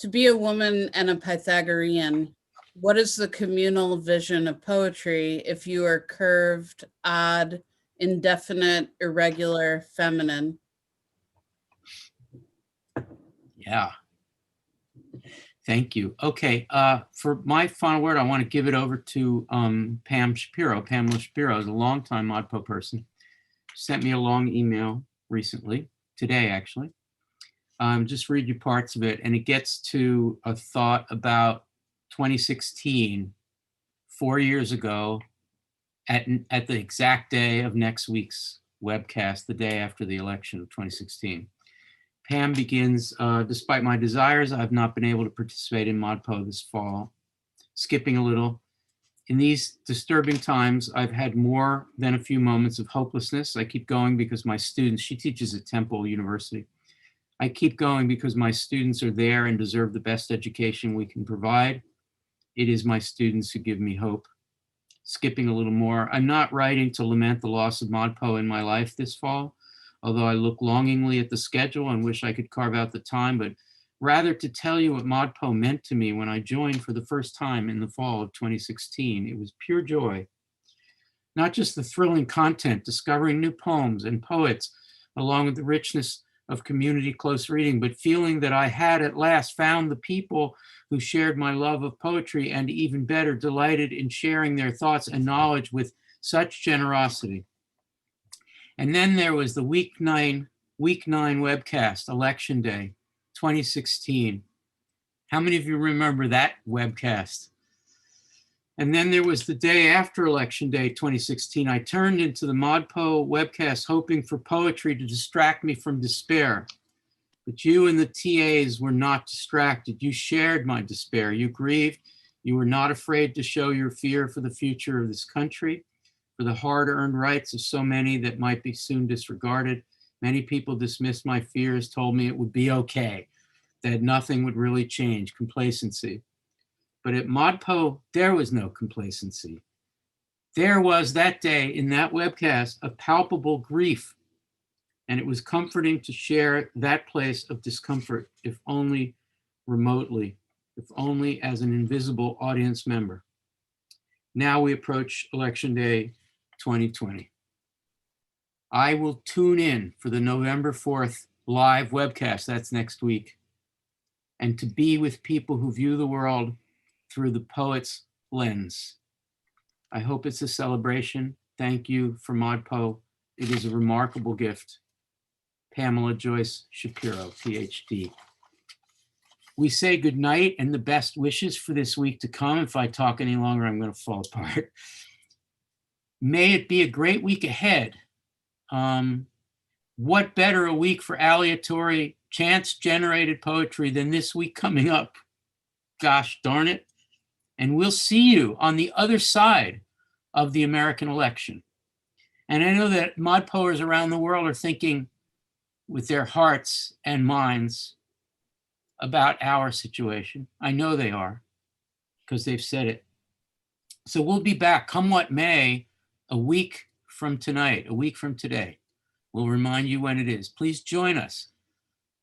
To be a woman and a Pythagorean, what is the communal vision of poetry if you are curved, odd, indefinite, irregular, feminine. Yeah. Thank you. Okay, for my final word, I want to give it over to Pam Shapiro. Pamela Shapiro is a longtime ModPo person. Sent me a long email recently, today actually. Just read you parts of it, and it gets to a thought about 2016, 4 years ago, at the exact day of next week's webcast, the day after the election of 2016. Pam begins, despite my desires, I've not been able to participate in ModPo this fall. Skipping a little. In these disturbing times, I've had more than a few moments of hopelessness. I keep going because my students, she teaches at Temple University. I keep going because my students are there and deserve the best education we can provide. It is my students who give me hope. Skipping a little more, I'm not writing to lament the loss of ModPo in my life this fall, although I look longingly at the schedule and wish I could carve out the time, but rather to tell you what ModPo meant to me when I joined for the first time in the fall of 2016. It was pure joy. Not just the thrilling content, discovering new poems and poets, along with the richness of community close reading, but feeling that I had at last found the people who shared my love of poetry and even better, delighted in sharing their thoughts and knowledge with such generosity. And then there was the week nine webcast, Election Day, 2016. How many of you remember that webcast? And then there was the day after Election Day, 2016. I turned into the ModPo webcast hoping for poetry to distract me from despair. But you and the TAs were not distracted. You shared my despair. You grieved. You were not afraid to show your fear for the future of this country, for the hard-earned rights of so many that might be soon disregarded. Many people dismissed my fears, told me it would be okay, that nothing would really change, complacency. But at ModPo, there was no complacency. There was that day in that webcast a palpable grief, and it was comforting to share that place of discomfort, if only remotely, if only as an invisible audience member. Now we approach Election Day 2020. I will tune in for the November 4th live webcast, that's next week, and to be with people who view the world through the poet's lens. I hope it's a celebration. Thank you for ModPo. It is a remarkable gift. Pamela Joyce Shapiro, PhD. We say goodnight and the best wishes for this week to come. If I talk any longer, I'm going to fall apart. May it be a great week ahead. What better a week for aleatory, chance-generated poetry than this week coming up? Gosh darn it. And we'll see you on the other side of the American election. And I know that ModPoers around the world are thinking with their hearts and minds about our situation. I know they are, because they've said it. So we'll be back, come what may, a week from tonight, a week from today. We'll remind you when it is. Please join us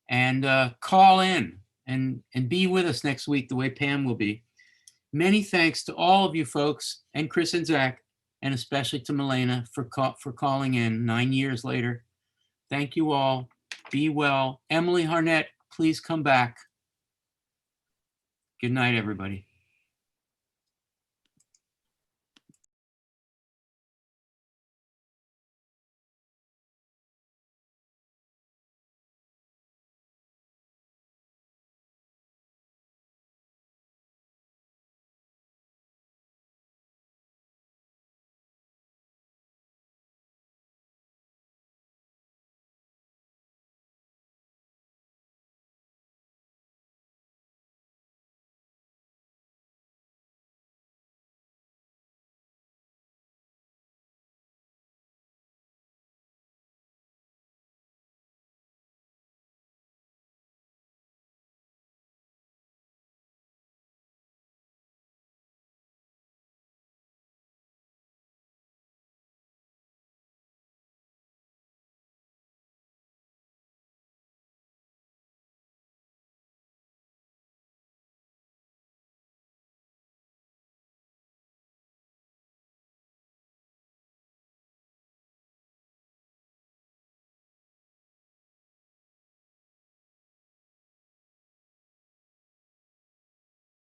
and call in and be with us next week the way Pam will be. Many thanks to all of you folks and Chris and Zach, and especially to Malena for calling in 9 years later. Thank you all. Be well. Emily Harnett, please come back. Good night, everybody.